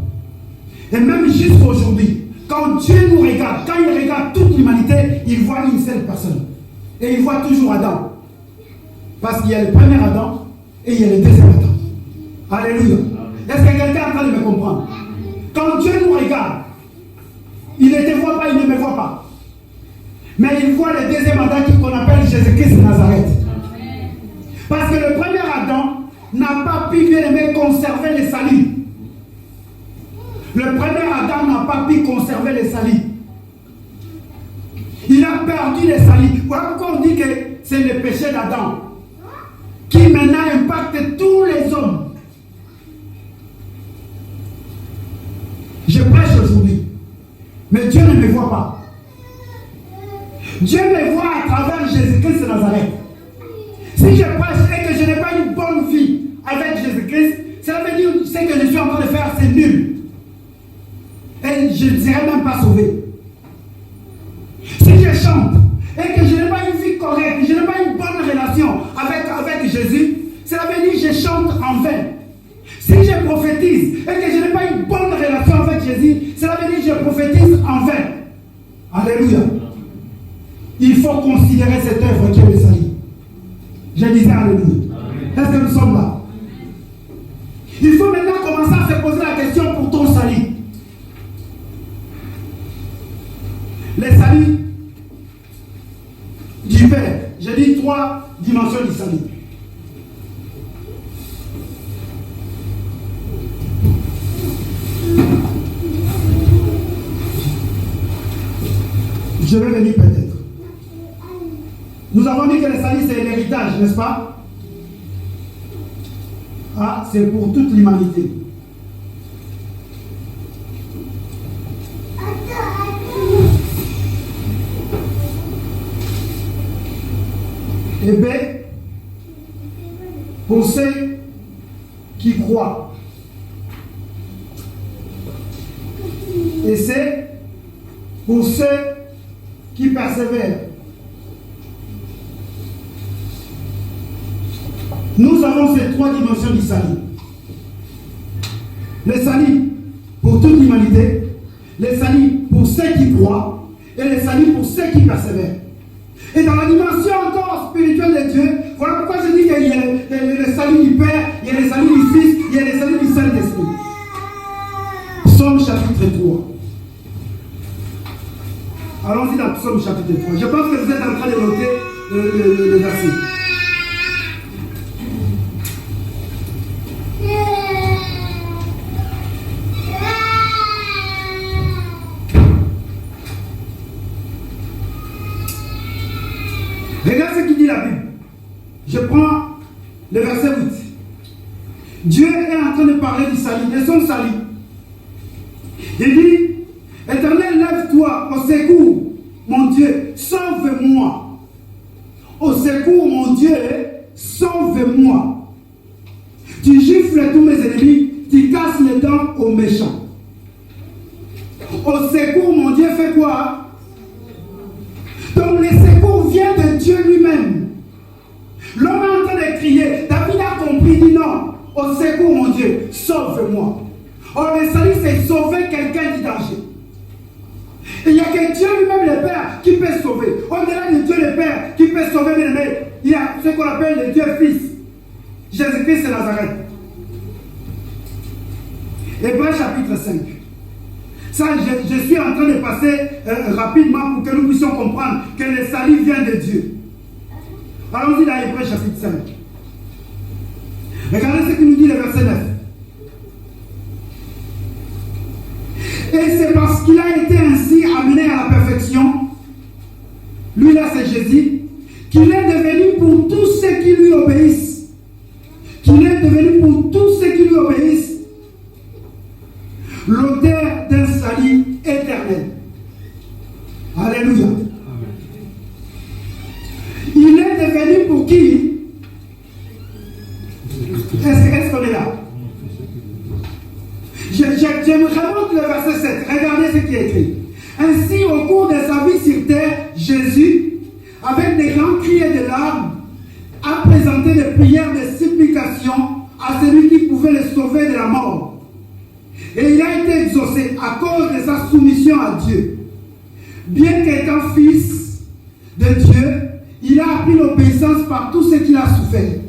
Speaker 1: Et même jusqu'à aujourd'hui, quand Dieu nous regarde, quand il regarde toute l'humanité, il voit une seule personne. Et il voit toujours Adam. Parce qu'il y a le premier Adam et il y a le deuxième Adam. Alléluia. Est-ce que quelqu'un est en train de me comprendre? Quand Dieu nous regarde, il ne te voit pas, il ne me voit pas. Mais il voit le deuxième Adam qu'on appelle Jésus-Christ de Nazareth. Parce que le premier Adam n'a pas pu, bien aimé, conserver le salut. Le premier Adam n'a pas pu conserver le salut. Il a perdu le salut. Voilà pourquoi on dit que c'est le péché d'Adam qui maintenant impacte tous les hommes. Je prêche aujourd'hui, mais Dieu ne me voit pas. Dieu me voit à travers Jésus-Christ de Nazareth. Si je prêche et que je n'ai pas une bonne vie avec Jésus-Christ, cela veut dire que ce que je suis en train de faire, c'est nul. Et je ne serai même pas sauvé. Si je chante et que je n'ai pas une vie correcte, je n'ai pas une bonne relation avec Jésus, cela veut dire que je chante en vain. Si je prophétise et que je n'ai pas une bonne relation avec Jésus, cela veut dire que je prophétise en vain. Alléluia. Il faut considérer cette œuvre qui est le salut. Je disais alléluia. Est-ce que nous sommes là? Il faut maintenant commencer à se poser la question pour ton salut. Les saluts du Père. J'ai dit 3 dimensions du salut. Je vais venir peut-être. Nous avons dit que le salut c'est l'héritage, n'est-ce pas? Ah, c'est pour toute l'humanité. Et B, pour ceux qui croient. Et C, pour ceux qui persévèrent. Nous avons ces 3 dimensions du salut. Le salut pour toute l'humanité, le salut pour ceux qui croient et le salut pour ceux qui persévèrent. Et dans la dimension encore spirituelle de Dieu, voilà pourquoi je dis qu'il y a le salut du Père, il y a le salut du Fils, il y a le salut du Saint-Esprit. Psaume chapitre 3. Allons-y dans Psaume chapitre 3. Je pense que vous êtes en train de noter le verset. Regarde ce qu'il dit la Bible. Je prends le verset 8. Dieu est en train de parler du salut, de son salut. Il dit, Éternel, lève-toi au secours, mon Dieu, sauve-moi. Au secours, mon Dieu, sauve-moi. Tu gifles tous mes ennemis, tu casses les dents aux méchants. Au secours, mon Dieu, fait quoi? Donc, le secours vient de Dieu lui-même. L'homme est en train de crier. David a compris, il dit non. Au secours, mon Dieu, sauve-moi. Or, le salut, c'est sauver quelqu'un du danger. Et il n'y a que Dieu lui-même, le Père, qui peut sauver. Au-delà de Dieu, le Père, qui peut sauver l'ennemi, il y a ce qu'on appelle le Dieu Fils. Jésus-Christ de Nazareth. Hébreux chapitre 5. Ça, je suis en train de passer rapidement pour que nous puissions comprendre que le salut vient de Dieu. Allons-y dans Hébreux chapitre 5. Regardez ce qu'il nous dit le verset 9. Et c'est parce qu'il a été ainsi amené à la perfection, lui là c'est Jésus, qu'il est devenu pour tous ceux qui lui obéissent, qu'il est devenu pour tous ceux qui lui obéissent, l'auteur d'un salut éternel. Alléluia. Il est devenu pour qui? Est-ce qu'on est là? Je remonte le verset 7. Regardez ce qui est écrit. Ainsi, au cours de sa vie sur terre, Jésus, avec des grands cris et des larmes, a présenté des prières de supplication à celui qui pouvait le sauver de la mort. Et il a été exaucé à cause de sa soumission à Dieu. Bien qu'étant fils de Dieu, il a appris l'obéissance par tout ce qu'il a souffert.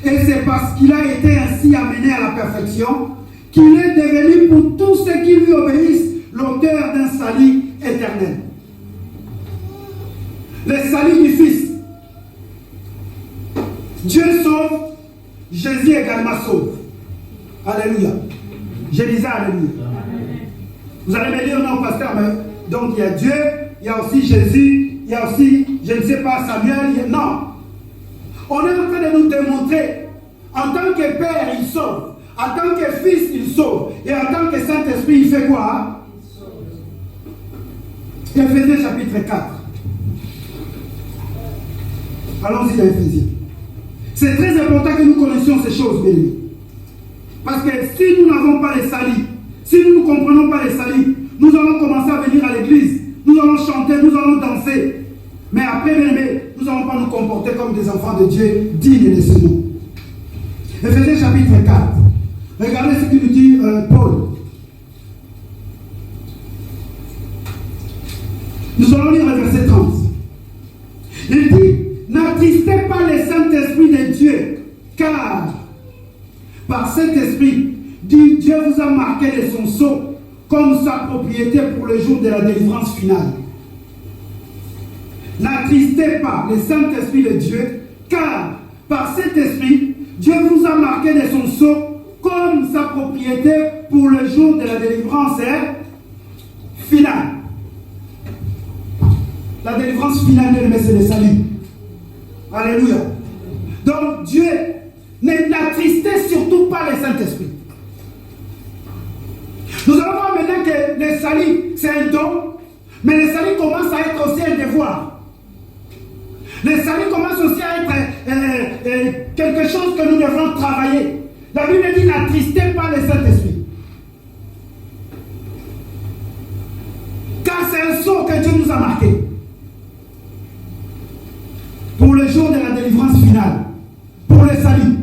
Speaker 1: Et c'est parce qu'il a été ainsi amené à la perfection qu'il est devenu pour tous ceux qui lui obéissent l'auteur d'un salut éternel. Le salut du Fils. Dieu sauve, Jésus également sauve. Alléluia. Je disais Alléluia. Vous allez me dire non, pasteur, mais donc il y a Dieu, il y a aussi Jésus, il y a aussi, je ne sais pas, Samuel. Non. On est en train de nous démontrer, en tant que Père, il sauve. En tant que Fils, il sauve. Et en tant que Saint-Esprit, il fait quoi? Éphésiens chapitre 4. Allons-y dans Éphésiens. C'est très important que nous connaissions ces choses, bien. Parce que si nous n'avons pas les saluts, si nous ne comprenons pas les saluts, nous allons commencer à venir à l'église, nous allons chanter, nous allons danser. Mais après, bien aimé, nous n'allons pas nous comporter comme des enfants de Dieu dignes de ce nom. Éphésiens chapitre 4. Regardez ce que nous dit Paul. Nous allons lire le verset 30. Il dit, n'attristez pas le Saint-Esprit de Dieu, car Par cet esprit, Dieu vous a marqué de son sceau comme sa propriété pour le jour de la délivrance finale. N'attristez pas le Saint-Esprit de Dieu, car par cet esprit, Dieu vous a marqué de son sceau comme sa propriété pour le jour de la délivrance finale. La délivrance finale, c'est le salut. Alléluia. Donc Dieu n'attristez surtout pas le Saint-Esprit. Nous allons voir maintenant que le salut, c'est un don, mais le salut commence à être aussi un devoir. Le salut commence aussi à être quelque chose que nous devons travailler. La Bible dit n'attristez pas le Saint-Esprit. Car c'est un sceau que Dieu nous a marqué pour le jour de la délivrance finale, pour le salut.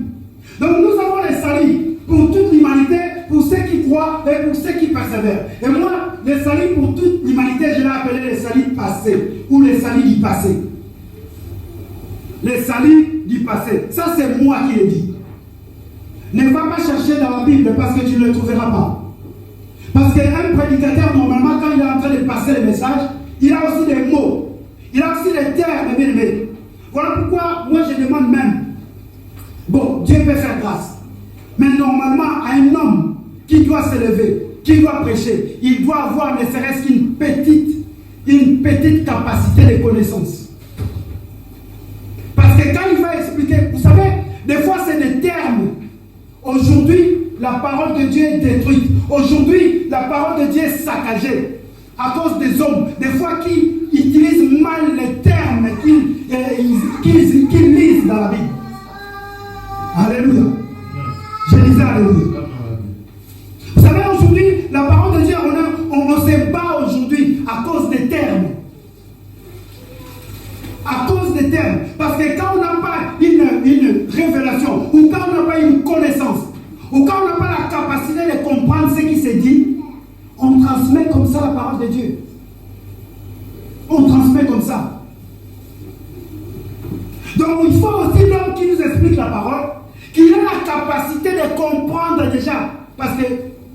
Speaker 1: Donc nous avons le salut pour toute l'humanité, pour ceux qui croient et pour ceux qui persévèrent. Et moi, le salut pour toute l'humanité, je l'ai appelé le salut passé ou le salut du passé. Le salut du passé. Ça, c'est moi qui le dis. Ne va pas chercher dans la Bible parce que tu ne le trouveras pas. Parce qu'un prédicateur, normalement, quand il est en train de passer le message, il a aussi des mots. Il a aussi des termes, bien aimés. Voilà pourquoi moi je demande même. Bon, Dieu peut faire grâce. Mais normalement, à un homme qui doit se lever, qui doit prêcher, il doit avoir ne serait-ce qu'une petite capacité de connaissance. Parce que quand il va expliquer, vous savez, des fois c'est des termes. Aujourd'hui, la parole de Dieu est détruite. Aujourd'hui, la parole de Dieu est saccagée à cause des hommes, des fois qui utilisent mal les termes qu'ils lisent dans la Bible. Alléluia. Je disais alléluia. Vous savez, aujourd'hui, la parole de Dieu, on se bat aujourd'hui à cause des termes. À cause des termes. Parce que quand on n'a pas une révélation, ou quand on n'a pas une connaissance, ou quand on n'a pas la capacité de comprendre ce qui se dit, on transmet comme ça la parole de Dieu. On transmet comme ça. Donc il faut aussi l'homme qui nous explique la parole, qu'il ait la capacité de comprendre déjà. Parce que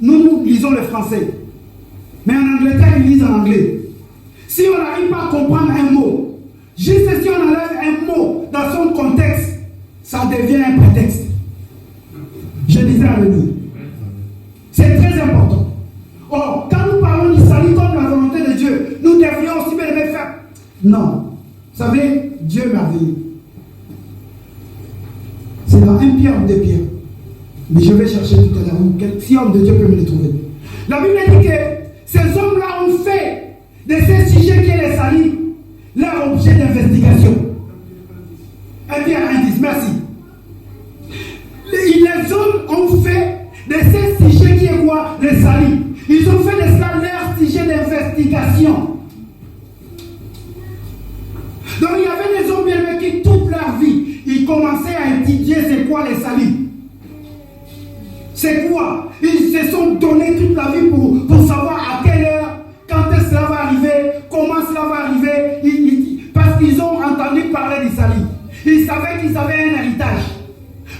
Speaker 1: nous lisons le français. Mais en Angleterre, ils lisent en anglais. Si on n'arrive pas à comprendre un mot, juste si on enlève un mot dans son contexte, ça devient un prétexte. Je disais à lui. C'est très important. Or, quand nous parlons du salut comme la volonté de Dieu, nous devrions aussi bien le faire. Non. Vous savez, Dieu est merveilleux. C'est dans 1 Pierre ou 2 Pierre. Mais je vais chercher tout à l'heure. Si homme de Dieu peut me le trouver. La Bible dit que ces hommes-là ont fait de ces sujets qui est le salut leur objet d'investigation. 1 Pierre 1,10. Merci. Les hommes ont fait de ces sujets qui est quoi? Le salut. Ils ont fait de cela leur sujet d'investigation. Donc il y avait des hommes bien qui toute leur vie, ils commençaient à étudier c'est quoi le salut. C'est quoi? Ils se sont donnés toute la vie pour savoir à quelle heure, quand est-ce que cela va arriver, comment cela va arriver, parce qu'ils ont entendu parler du salut. Ils savaient qu'ils avaient un héritage.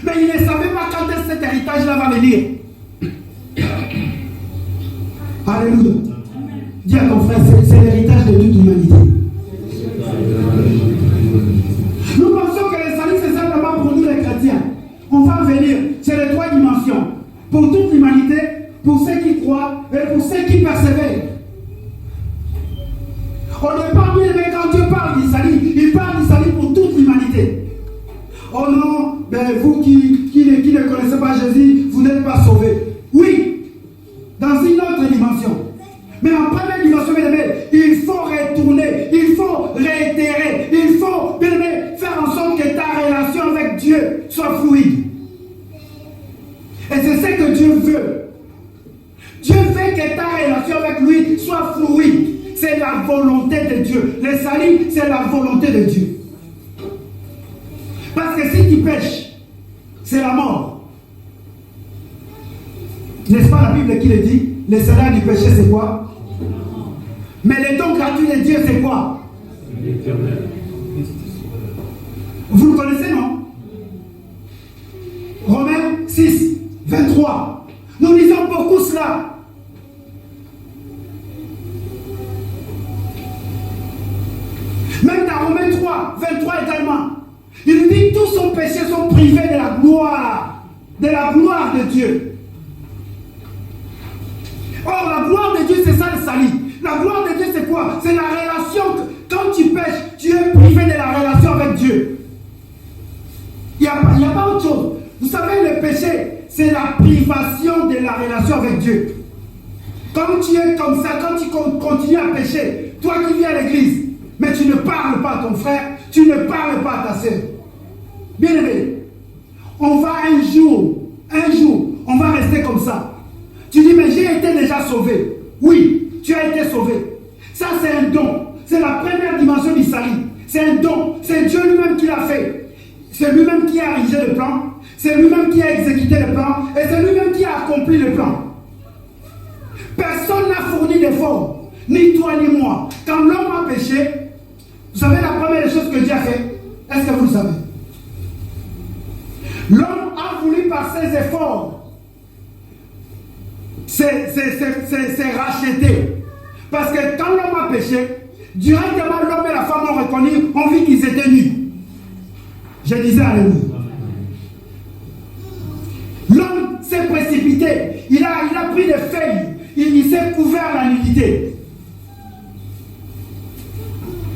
Speaker 1: Mais ils ne savaient pas quand est-ce que cet héritage-là va venir. Alléluia. Dis à ton frère, c'est l'héritage de toute l'humanité. Nous pensons que le salut, c'est simplement pour nous les chrétiens. On va venir, c'est les 3 dimensions. Pour toute l'humanité, pour ceux qui croient et pour ceux qui persévèrent. On ne parle pas, mais quand Dieu parle du salut, il parle du salut pour toute l'humanité. Oh non, ben vous qui ne connaissez pas Jésus, vous n'êtes pas sauvés. Oui, dans une autre dimension. Mais en première dimension, bien aimé, il faut retourner, il faut réitérer, il faut, bien aimé, faire en sorte que ta relation avec Dieu soit fluide. Et c'est ce que Dieu veut. Dieu veut que ta relation avec lui soit fluide. C'est la volonté de Dieu. Le salut, c'est la volonté de Dieu. Parce que si tu pêches, c'est la mort. N'est-ce pas la Bible qui le dit? Le salaire du péché, c'est quoi? Mais le don gratuit de Dieu, c'est quoi? Vous le connaissez, non? Romains 6. 23. Nous lisons beaucoup cela. Même dans Romains 3, 23 également. Il nous dit tous son péché sont privés de la gloire de Dieu. Or, la gloire de Dieu, c'est ça le salut. La gloire de Dieu, c'est quoi? C'est la relation. Quand tu pêches, tu es privé de la relation avec Dieu. Il n'y a pas autre chose. Vous savez, le péché, c'est la privation de la relation avec Dieu. Quand tu es comme ça, quand tu continues à pécher, toi qui viens à l'église, mais tu ne parles pas à ton frère, tu ne parles pas à ta sœur. Bien aimé, on va un jour, on va rester comme ça. Tu dis, mais j'ai été déjà sauvé. Oui, tu as été sauvé. Ça, c'est un don. C'est la première dimension du salut. C'est un don. C'est Dieu lui-même qui l'a fait. C'est lui-même qui a réalisé le plan. C'est lui-même qui a exécuté le plan. Et c'est lui-même qui a accompli le plan. Personne n'a fourni d'effort. Ni toi, ni moi. Quand l'homme a péché, vous savez la première des choses que Dieu a fait? Est-ce que vous le savez? L'homme a voulu par ses efforts c'est racheté. Parce que quand l'homme a péché, directement l'homme et la femme ont reconnu, ont vu qu'ils étaient nus. Je disais alléluia. L'homme s'est précipité, il a pris des feuilles, il s'est couvert la nudité.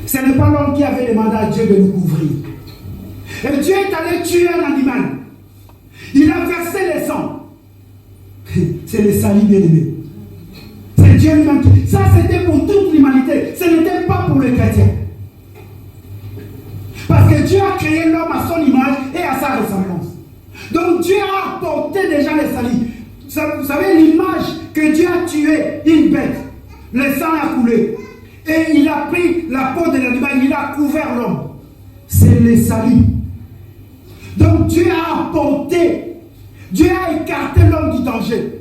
Speaker 1: Ce n'est pas l'homme qui avait demandé à Dieu de nous couvrir. Et Dieu est allé tuer un animal. Il a versé le sang. C'est le salut bien-aimé. C'est Dieu lui-même qui... Ça, c'était pour toute l'humanité. Ce n'était pas pour les chrétiens. Parce que Dieu a créé l'homme à son image et à sa ressemblance. Donc Dieu a apporté déjà le salut. Vous savez, l'image que Dieu a tué une bête, le sang a coulé. Et il a pris la peau de l'animal, il a couvert l'homme. C'est le salut. Donc Dieu a apporté, Dieu a écarté l'homme du danger.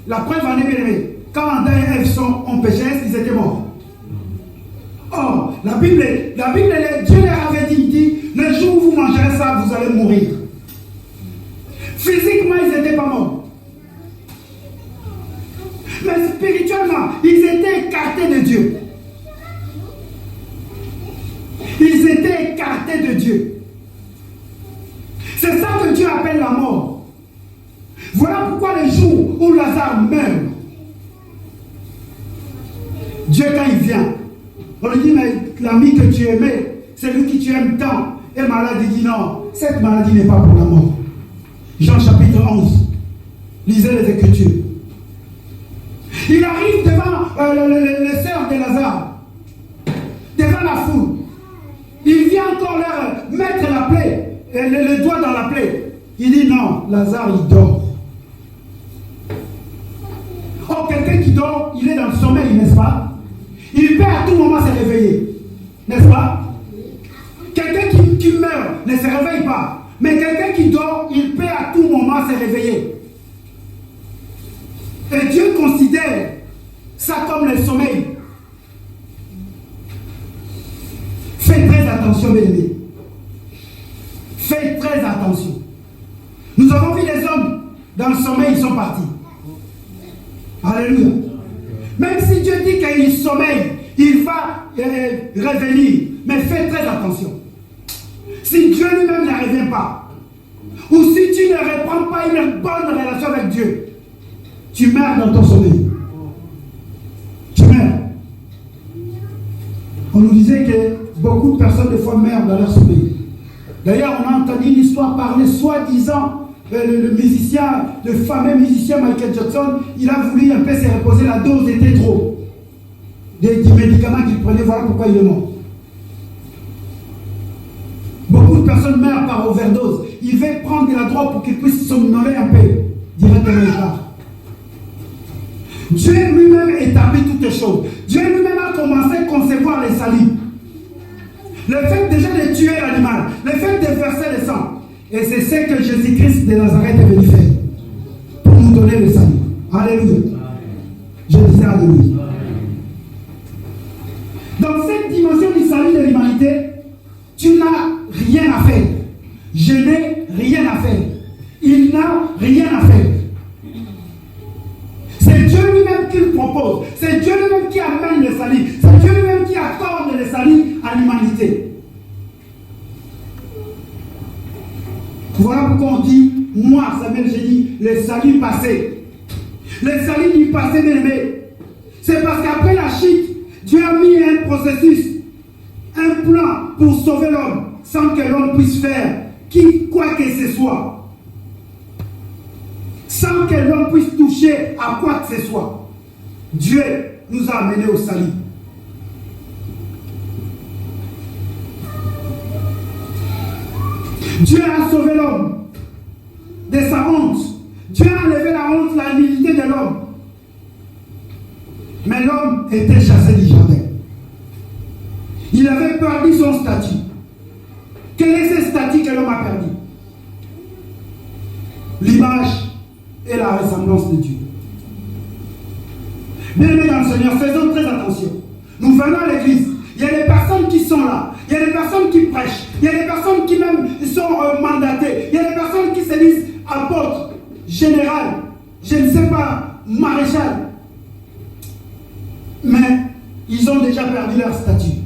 Speaker 1: La preuve en est bien aimée. Quand Adam et Ève ont péché, ils étaient morts. Or, la Bible, Dieu leur avait dit, le jour où vous mangerez ça, vous allez mourir. Physiquement, ils n'étaient pas morts. Mais spirituellement, ils étaient écartés de Dieu. Ils étaient écartés de Dieu. C'est ça que Dieu appelle la mort. Voilà pourquoi le jour où Lazare meurt, Dieu quand il vient, on lui dit, mais l'ami que tu aimais, celui qui tu aimes tant, est malade. Il dit non, cette maladie n'est pas pour la mort. Jean chapitre 11, lisez les Écritures. Il arrive devant les sœurs de Lazare, devant la foule. Il vient encore leur mettre la plaie, le doigt dans la plaie. Il dit non, Lazare il dort. Or, quelqu'un qui dort, il est dans le sommeil, n'est-ce pas? Il peut à tout moment se réveiller, n'est-ce pas? Quelqu'un qui meurt ne se réveille pas. Mais quelqu'un qui dort, il peut à tout moment se réveiller. Et Dieu considère ça comme le sommeil. Faites très attention, mes amis. Faites très attention. Nous avons vu les hommes dans le sommeil, ils sont partis. Alléluia. Même si Dieu dit qu'il sommeille, il va revenir. Mais faites très attention. Si Dieu lui-même ne revient pas, ou si tu ne reprends pas une bonne relation avec Dieu, tu meurs dans ton sommeil. Tu meurs. On nous disait que beaucoup de personnes, des fois, meurent dans leur sommeil. D'ailleurs, on a entendu une histoire parler, soi-disant, le musicien, le fameux musicien Michael Jackson, il a voulu un peu se reposer, la dose était trop. Des médicaments qu'il prenait, voilà pourquoi il est mort. Beaucoup de personnes meurent par overdose. Il veut prendre de la drogue pour qu'il puisse somnoler un peu. Directement, il part. Dieu lui-même établit toutes les choses. Dieu lui-même a commencé à concevoir les saluts. Le fait déjà de tuer l'animal, le fait de verser le sang. Et c'est ce que Jésus-Christ de Nazareth est venu faire. Pour nous donner le salut. Alléluia. Je disais alléluia. Dans cette dimension du salut de l'humanité, tu n'as rien à faire. Je n'ai rien à faire. Il n'a rien à faire. propose. C'est Dieu lui-même qui amène le salut. C'est Dieu lui-même qui accorde le salut à l'humanité. Voilà pourquoi on dit, moi, Samuel, j'ai dit, le salut passé. Le salut du passé, bien aimé. C'est parce qu'après la chute, Dieu a mis un processus, un plan pour sauver l'homme, sans que l'homme puisse faire quoi que ce soit. Sans que l'homme puisse toucher à quoi que ce soit. Dieu nous a amenés au salut. Dieu a sauvé l'homme de sa honte. Dieu a enlevé la honte, la nullité de l'homme. Mais l'homme était chassé du jardin. Il avait perdu son statut. Quel est ce statut que l'homme a perdu? L'image et la ressemblance de Dieu. Bien-aimés dans le Seigneur, faisons très attention. Nous venons à l'église. Il y a des personnes qui sont là. Il y a des personnes qui prêchent. Il y a des personnes qui même sont mandatées. Il y a des personnes qui se disent apôtres, général, je ne sais pas, maréchal. Mais ils ont déjà perdu leur statut.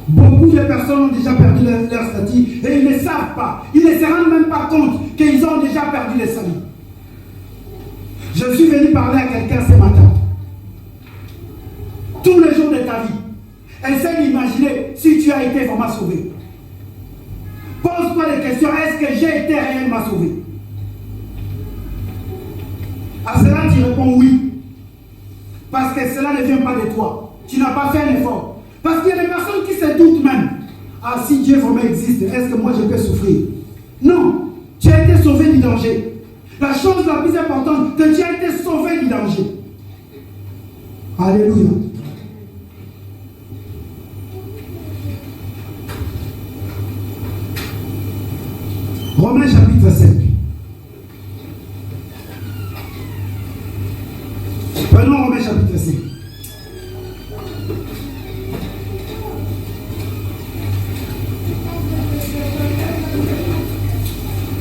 Speaker 1: Beaucoup de personnes ont déjà perdu leur statut et ils ne savent pas. Ils ne se rendent même pas compte qu'ils ont déjà perdu le salut. Je suis venu parler à quelqu'un ce matin. Tous les jours de ta vie, essaie d'imaginer si tu as été vraiment sauvé. Pose-toi les questions, est-ce que j'ai été réellement sauvé? À cela tu réponds oui. Parce que cela ne vient pas de toi. Tu n'as pas fait un effort. Parce qu'il y a des personnes qui se doutent même. Ah, si Dieu vraiment existe, est-ce que moi je peux souffrir? Non. Tu as été sauvé du danger. La chose la plus importante, c'est que tu as été sauvé du danger. Alléluia. Romains chapitre 5. Prenons Romains chapitre 5.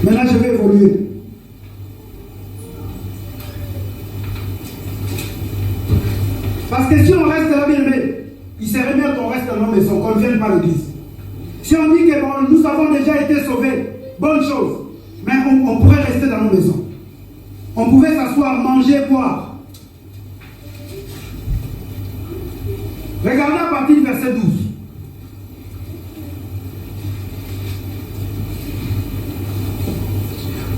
Speaker 1: Maintenant, je vais évoluer. Parce que si on reste là, bien aimé, il serait mieux qu'on reste dans nos maisons, qu'on ne vienne pas à l'église. Si on dit que bon, nous avons déjà été sauvés, bonne chose. Mais on pourrait rester dans nos maisons. On pouvait s'asseoir, manger, boire. Regardez à partir du verset 12.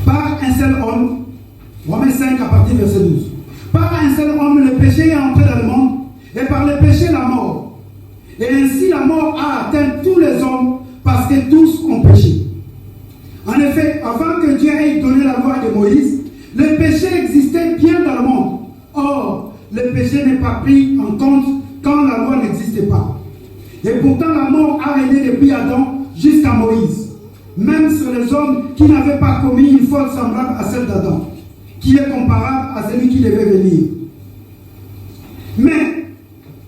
Speaker 1: Par un seul homme, Romains 5 à partir du verset 12. Par un seul homme, le péché est entré dans le monde, et par le péché, la mort. Et ainsi, la mort a atteint tous les hommes, parce que tous ont péché. En effet, avant que Dieu ait donné la loi de Moïse, le péché existait bien dans le monde. Or, le péché n'est pas pris en compte quand la loi n'existait pas. Et pourtant, la mort a régné depuis Adam jusqu'à Moïse, même sur les hommes qui n'avaient pas commis une faute semblable à celle d'Adam, qui est comparable à celui qui devait venir. Mais,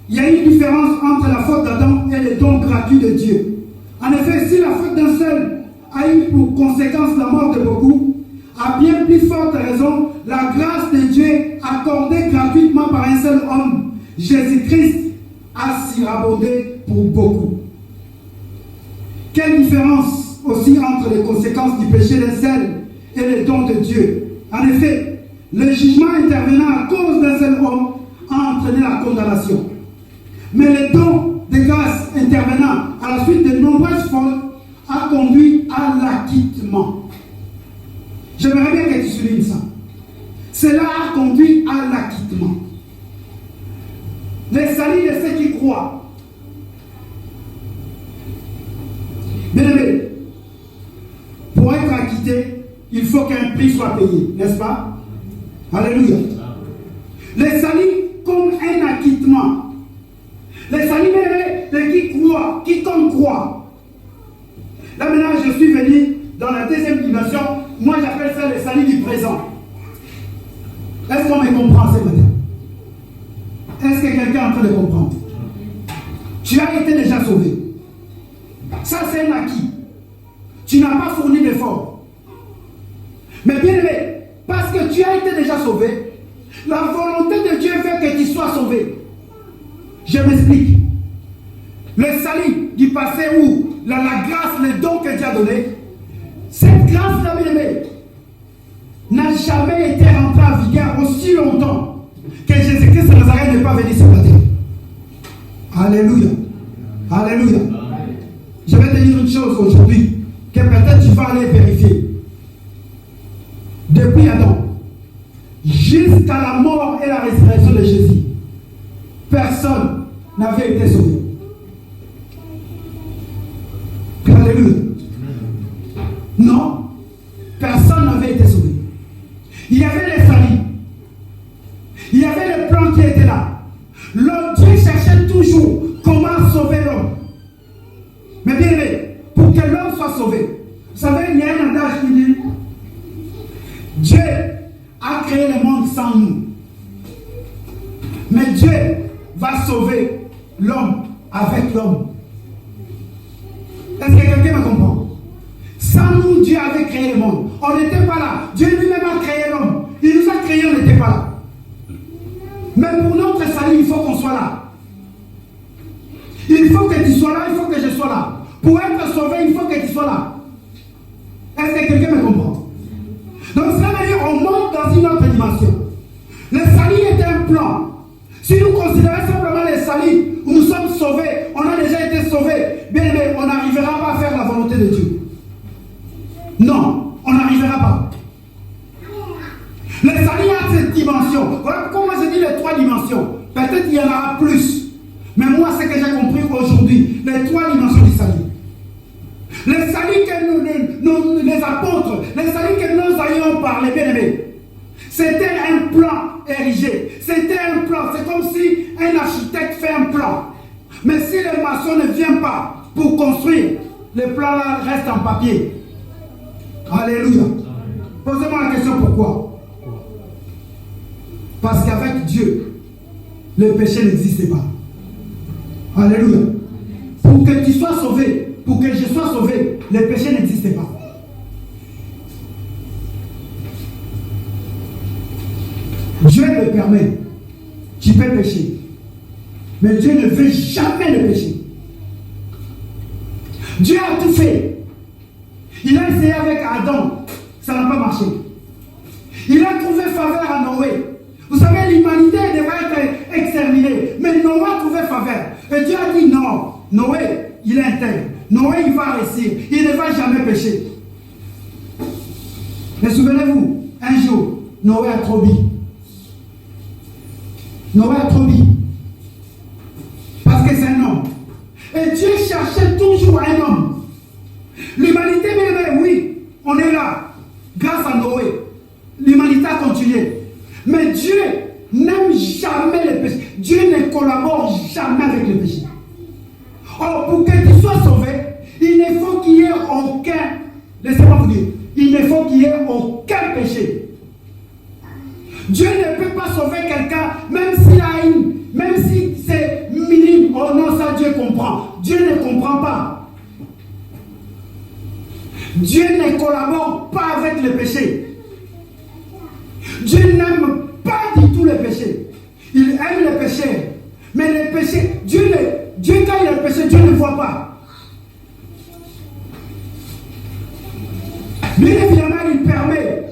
Speaker 1: il y a une différence entre la faute d'Adam et le don gratuit de Dieu. En effet, si la faute d'un seul a eu pour conséquence la mort de beaucoup, à bien plus forte raison, la grâce de Dieu accordée gratuitement par un seul homme, Jésus-Christ, a surabondé pour beaucoup. Quelle différence aussi entre les conséquences du péché d'un seul et les dons de Dieu. En effet, le jugement intervenant à cause d'un seul homme a entraîné la condamnation. Mais le don de grâce intervenant à la suite de nombreuses fautes a conduit à l'acquittement. J'aimerais bien que tu soulignes ça. Cela a conduit à l'acquittement. Le salut de ceux qui croient. Bien aimé, pour être acquitté, il faut qu'un prix soit payé, n'est-ce pas? Alléluia. Le salut comme un acquittement. Le salut de qui croit, quiconque croit. Là maintenant, je suis venu dans la deuxième dimension. Moi, j'appelle ça le salut du présent. Est-ce qu'on me comprend ce matin? Est-ce que quelqu'un est en train de comprendre? Tu as été déjà sauvé. Ça, c'est un acquis. Tu n'as pas fourni d'effort. Mais bien aimé, parce que tu as été déjà sauvé, la volonté de veut que tu sois sauvé. Je m'explique. Le salut du passé ou la grâce, le don que Dieu a donné, cette grâce-là, bien-aimé, n'a jamais été rentrée en vigueur aussi longtemps que Jésus-Christ de Nazareth n'est pas venu sur la terre. Alléluia. Alléluia. Je vais te dire une chose aujourd'hui que peut-être tu vas aller vérifier. Depuis Adam, jusqu'à la mort et la résurrection de Jésus, personne n'avait été sauvé. Alléluia. Non, personne n'avait été sauvé. Il y avait les salis. Il y avait le plan qui était là. L'homme, Dieu cherchait toujours comment sauver l'homme. Mais bien aimé, pour que l'homme soit sauvé, vous savez, il y a un adage qui dit Dieu a créé le monde sans nous. Mais Dieu va sauver l'homme avec l'homme. Est-ce que quelqu'un me comprend? Sans nous, Dieu avait créé le monde. On n'était pas là. Dieu lui-même a créé l'homme. Il nous a créés, on n'était pas là. Mais pour notre salut, il faut qu'on soit là. Il faut que tu sois là, il faut que je sois là. Pour être sauvé, il faut que tu sois là. Est-ce que quelqu'un me comprend? Donc, cela veut dire qu'on monte dans une autre dimension. Le salut est un plan. Si nous considérons simplement le salut où nous sommes sauvés, on a déjà été sauvés, bien aimé, on n'arrivera pas à faire la volonté de Dieu. Non, on n'arrivera pas. Le salut a cette dimension. Voilà pourquoi moi je dis les 3 dimensions. Peut-être qu'il y en aura plus. Mais moi, ce que j'ai compris aujourd'hui, les 3 dimensions du salut. Le salut que nous, les apôtres, le salut que nous avions parlé, bien aimé, c'était un plan érigé. C'était un plan. C'est comme si un architecte fait un plan. Mais si le maçon ne vient pas pour construire, le plan là reste en papier. Alléluia. Posez-moi la question pourquoi? Parce qu'avec Dieu, le péché n'existait pas. Alléluia. Pour que tu sois sauvé, pour que je sois sauvé, le péché n'existait pas. Dieu le permet. Tu peux pécher. Mais Dieu ne veut jamais le péché. Dieu a tout fait. Il a essayé avec Adam. Ça n'a pas marché. Il a trouvé faveur à Noé. Vous savez, l'humanité devrait être exterminée. Mais Noé a trouvé faveur. Et Dieu a dit non. Noé, il est intègre. Noé, il va réussir. Il ne va jamais pécher. Mais souvenez-vous, un jour, Noé a trop bu. Noé a trop bu. Parce que c'est un homme. Et Dieu cherchait toujours un homme. L'humanité, bien, oui, on est là. Grâce à Noé, l'humanité a continué. Mais Dieu n'aime jamais le péché. Dieu ne collabore jamais avec le péché. Or, pour que tu sois sauvé, il ne faut qu'il y ait aucun, laissez-moi vous dire, il ne faut qu'il y ait aucun péché. Dieu ne peut pas sauver quelqu'un, même s'il a même si c'est minime. Oh non, ça Dieu comprend. Dieu ne comprend pas. Dieu ne collabore pas avec le péché. Dieu n'aime pas du tout le péché. Il aime le péché. Mais le péché, Dieu quand il a le péché, Dieu ne voit pas. Bien évidemment, il permet.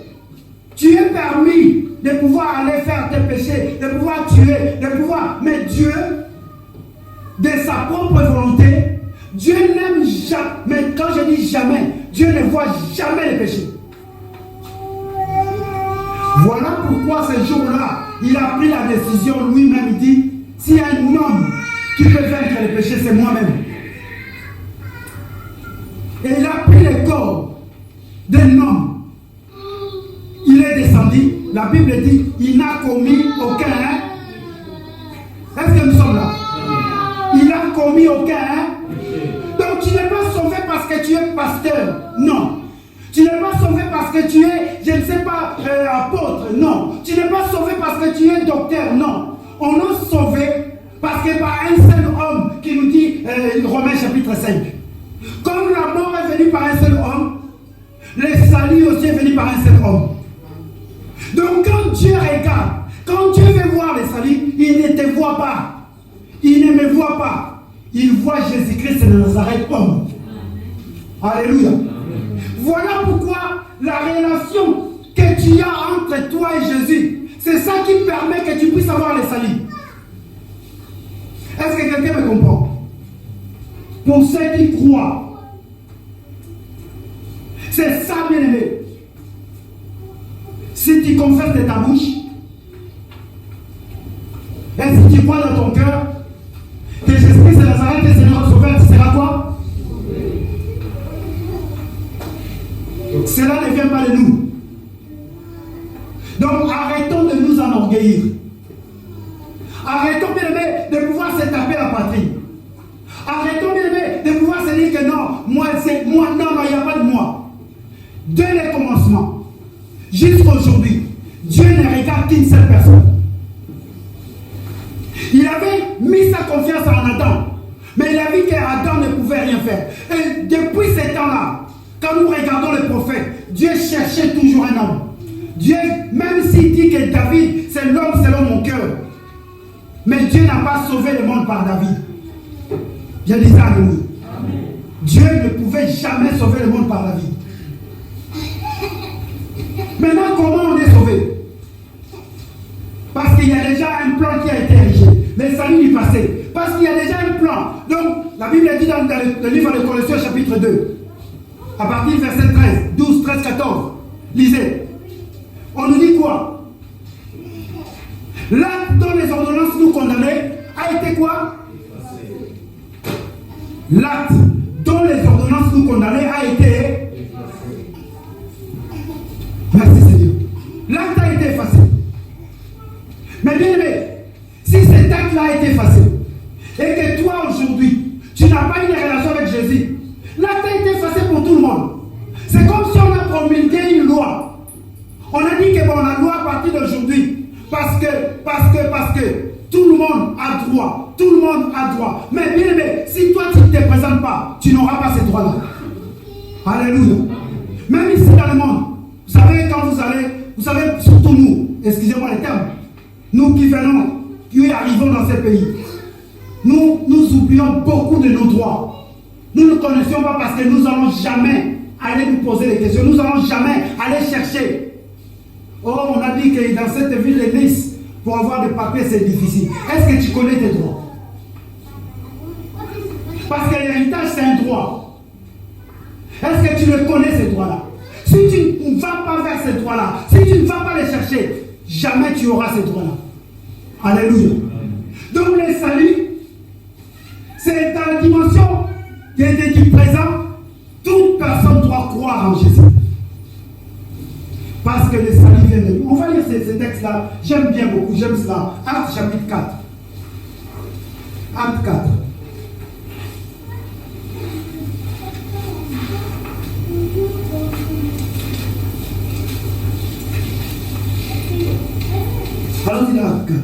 Speaker 1: Tu es permis de pouvoir aller faire tes péchés, de pouvoir tuer, de pouvoir. Mais Dieu, de sa propre volonté, Dieu n'aime jamais. Mais quand je dis jamais, Dieu ne voit jamais les péchés. Voilà pourquoi ce jour-là, il a pris la décision lui-même. Il dit, s'il y a un homme qui peut vaincre les péchés, c'est moi-même. Et il a pris le corps d'un homme. Il est descendu. La Bible dit, il n'a commis aucun. Est-ce que nous sommes là? Il n'a commis aucun. Donc tu n'es pas sauvé parce que tu es pasteur. Non. Tu n'es pas sauvé parce que tu es, je ne sais pas, apôtre. Non. Tu n'es pas sauvé parce que tu es docteur. Non. On est sauvé parce que par un seul homme qui nous dit, Romains chapitre 5. Comme la mort est venue par un seul homme, le salut aussi est venu par un seul homme. Donc quand Dieu regarde, Quand Dieu veut voir les salis, il ne te voit pas. Il ne me voit pas. Il voit Jésus-Christ de Nazareth homme. Alléluia. Voilà pourquoi la relation que tu as entre toi et Jésus, c'est ça qui permet que tu puisses avoir les salis. Est-ce que quelqu'un me comprend? Pour ceux qui croient, c'est ça, bien aimé. Si tu confesses de ta bouche, et si tu crois dans ton cœur que Jésus-Christ de Nazareth est Seigneur Sauveur, tu seras quoi? Cela ne vient pas de nous. Donc arrêtons de nous enorgueillir. Arrêtons, bien aimé, de pouvoir se taper la patrie. Arrêtons, bien aimé, de pouvoir se dire que non, moi, c'est moi, non, il n'y a pas de moi. Dès le commencement, jusqu'à aujourd'hui, Dieu ne regarde qu'une seule personne. Il avait mis sa confiance en Adam, mais il a vu qu'Adam ne pouvait rien faire. Et depuis ce temps-là, quand nous regardons le prophète, Dieu cherchait toujours un homme. Dieu, même s'il dit que David, c'est l'homme selon mon cœur, mais Dieu n'a pas sauvé le monde par David. Je disais à nous, Dieu ne pouvait jamais sauver le monde par David. Maintenant, comment on est sauvé? Parce qu'il y a déjà un plan qui a été érigé. Les saluts du passé. Parce qu'il y a déjà un plan. Donc, la Bible dit dans le livre de Colossiens, chapitre 2, à partir du verset 13, 12, 13, 14. Lisez. On nous dit quoi? L'acte dont les ordonnances nous condamnaient a été quoi? L'acte dont les ordonnances nous condamnaient a été... Merci Seigneur. L'acte a été effacé. Mais bien aimé, si cet acte-là a été effacé, et que toi aujourd'hui, tu n'as pas une relation avec Jésus, l'acte a été effacé pour tout le monde. C'est comme si on a promulgué une loi. On a dit que bon, la loi à partir d'aujourd'hui, parce que tout le monde a droit. Tout le monde a droit. Mais bien aimé, si toi tu ne te présentes pas, tu n'auras pas ces droits-là. Alléluia. Même ici dans le monde, vous savez, quand vous allez, vous savez, surtout nous, excusez-moi les termes, nous qui venons, qui arrivons dans ce pays, nous oublions beaucoup de nos droits. Nous ne connaissions pas parce que nous n'allons jamais aller nous poser des questions. Nous n'allons jamais aller chercher. Oh, on a dit que dans cette ville de Nice, pour avoir des papiers, c'est difficile. Est-ce que tu connais tes droits? Parce que l'héritage, c'est un droit. Est-ce que tu le connais, ces droits-là? Si tu ne vas pas vers ces droits-là, si tu ne vas pas les chercher, jamais tu auras ces droits-là. Alléluia. Donc le salut, c'est dans la dimension du présent. Toute personne doit croire en Jésus. Parce que le salut vient de nous. On va lire ce texte-là. J'aime bien beaucoup, j'aime cela. Actes chapitre 4. Acte 4. Allons-y dans Acte 4.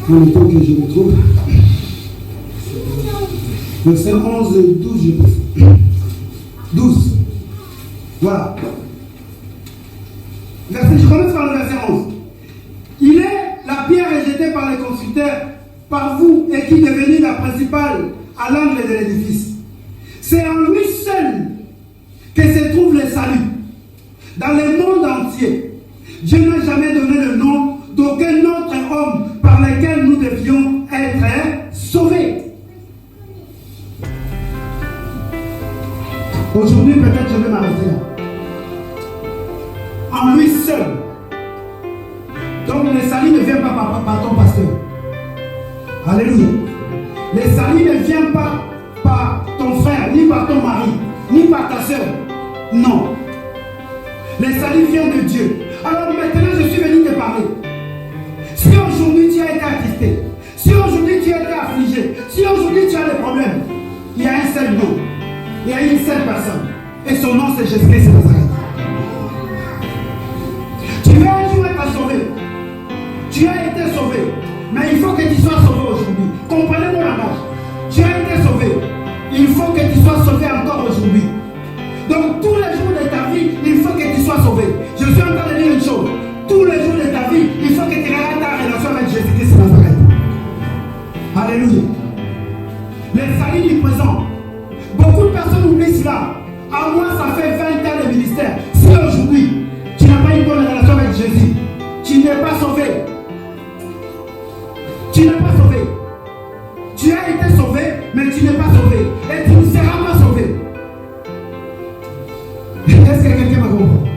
Speaker 1: En même temps que je me trouve. Verset 11 et 12, je pense. 12. Voilà. Je commence par le verset 11. Il est la pierre rejetée par les constructeurs, par vous, et qui est devenue la principale à l'angle de l'édifice. C'est en lui seul que se trouve le salut. Dans le monde entier, Dieu n'a jamais donné le nom d'aucun autre homme par lequel nous devions être sauvés. Aujourd'hui, peut-être je vais m'arrêter là. En lui seul. Donc le salut ne vient pas par ton pasteur. Alléluia. Le salut ne vient pas par ton frère, ni par ton mari, ni par ta soeur. Non. Le salut vient de Dieu. Alors maintenant, je suis venu te parler. Si aujourd'hui tu as été attristé, si aujourd'hui tu as été affligé, si aujourd'hui tu as des problèmes, il y a un seul nom. Il y a une seule personne. Et son nom, c'est Jésus-Christ de Nazareth. Tu veux un jour être sauvé. Tu as été sauvé. Mais il faut que tu sois sauvé aujourd'hui. Comprenez mon langage. Tu as été sauvé. Il Les saluts du présent. Beaucoup de personnes oublient cela. À moi, ça fait 20 ans de ministère. Si aujourd'hui, tu n'as pas une bonne relation avec Jésus, tu n'es pas sauvé. Tu n'es pas sauvé. Tu as été sauvé, mais tu n'es pas sauvé. Et tu ne seras pas sauvé. Est-ce que quelqu'un m'a compris?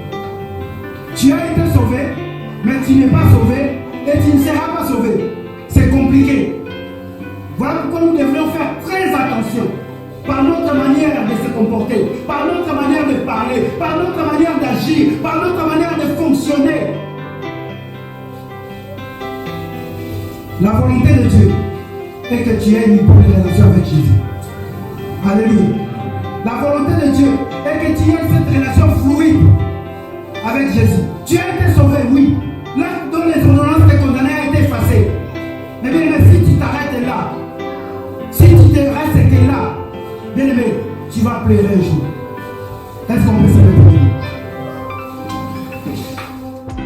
Speaker 1: Tu as été sauvé, mais tu n'es pas sauvé. Et tu ne seras pas sauvé. C'est compliqué. Voilà pourquoi nous devrions faire très attention par notre manière de se comporter, par notre manière de parler, par notre manière d'agir, par notre manière de fonctionner. La volonté de Dieu est que tu aies une bonne relation avec Jésus. Alléluia. La volonté de Dieu est que tu aies cette relation fluide avec Jésus. Tu as été sauvé, oui. L'acte dont les ordonnances de condamnés a été effacé. Mais bien aimé, si tu t'arrêtes là, si tu te restes là, bien aimé, tu vas pleurer un jour.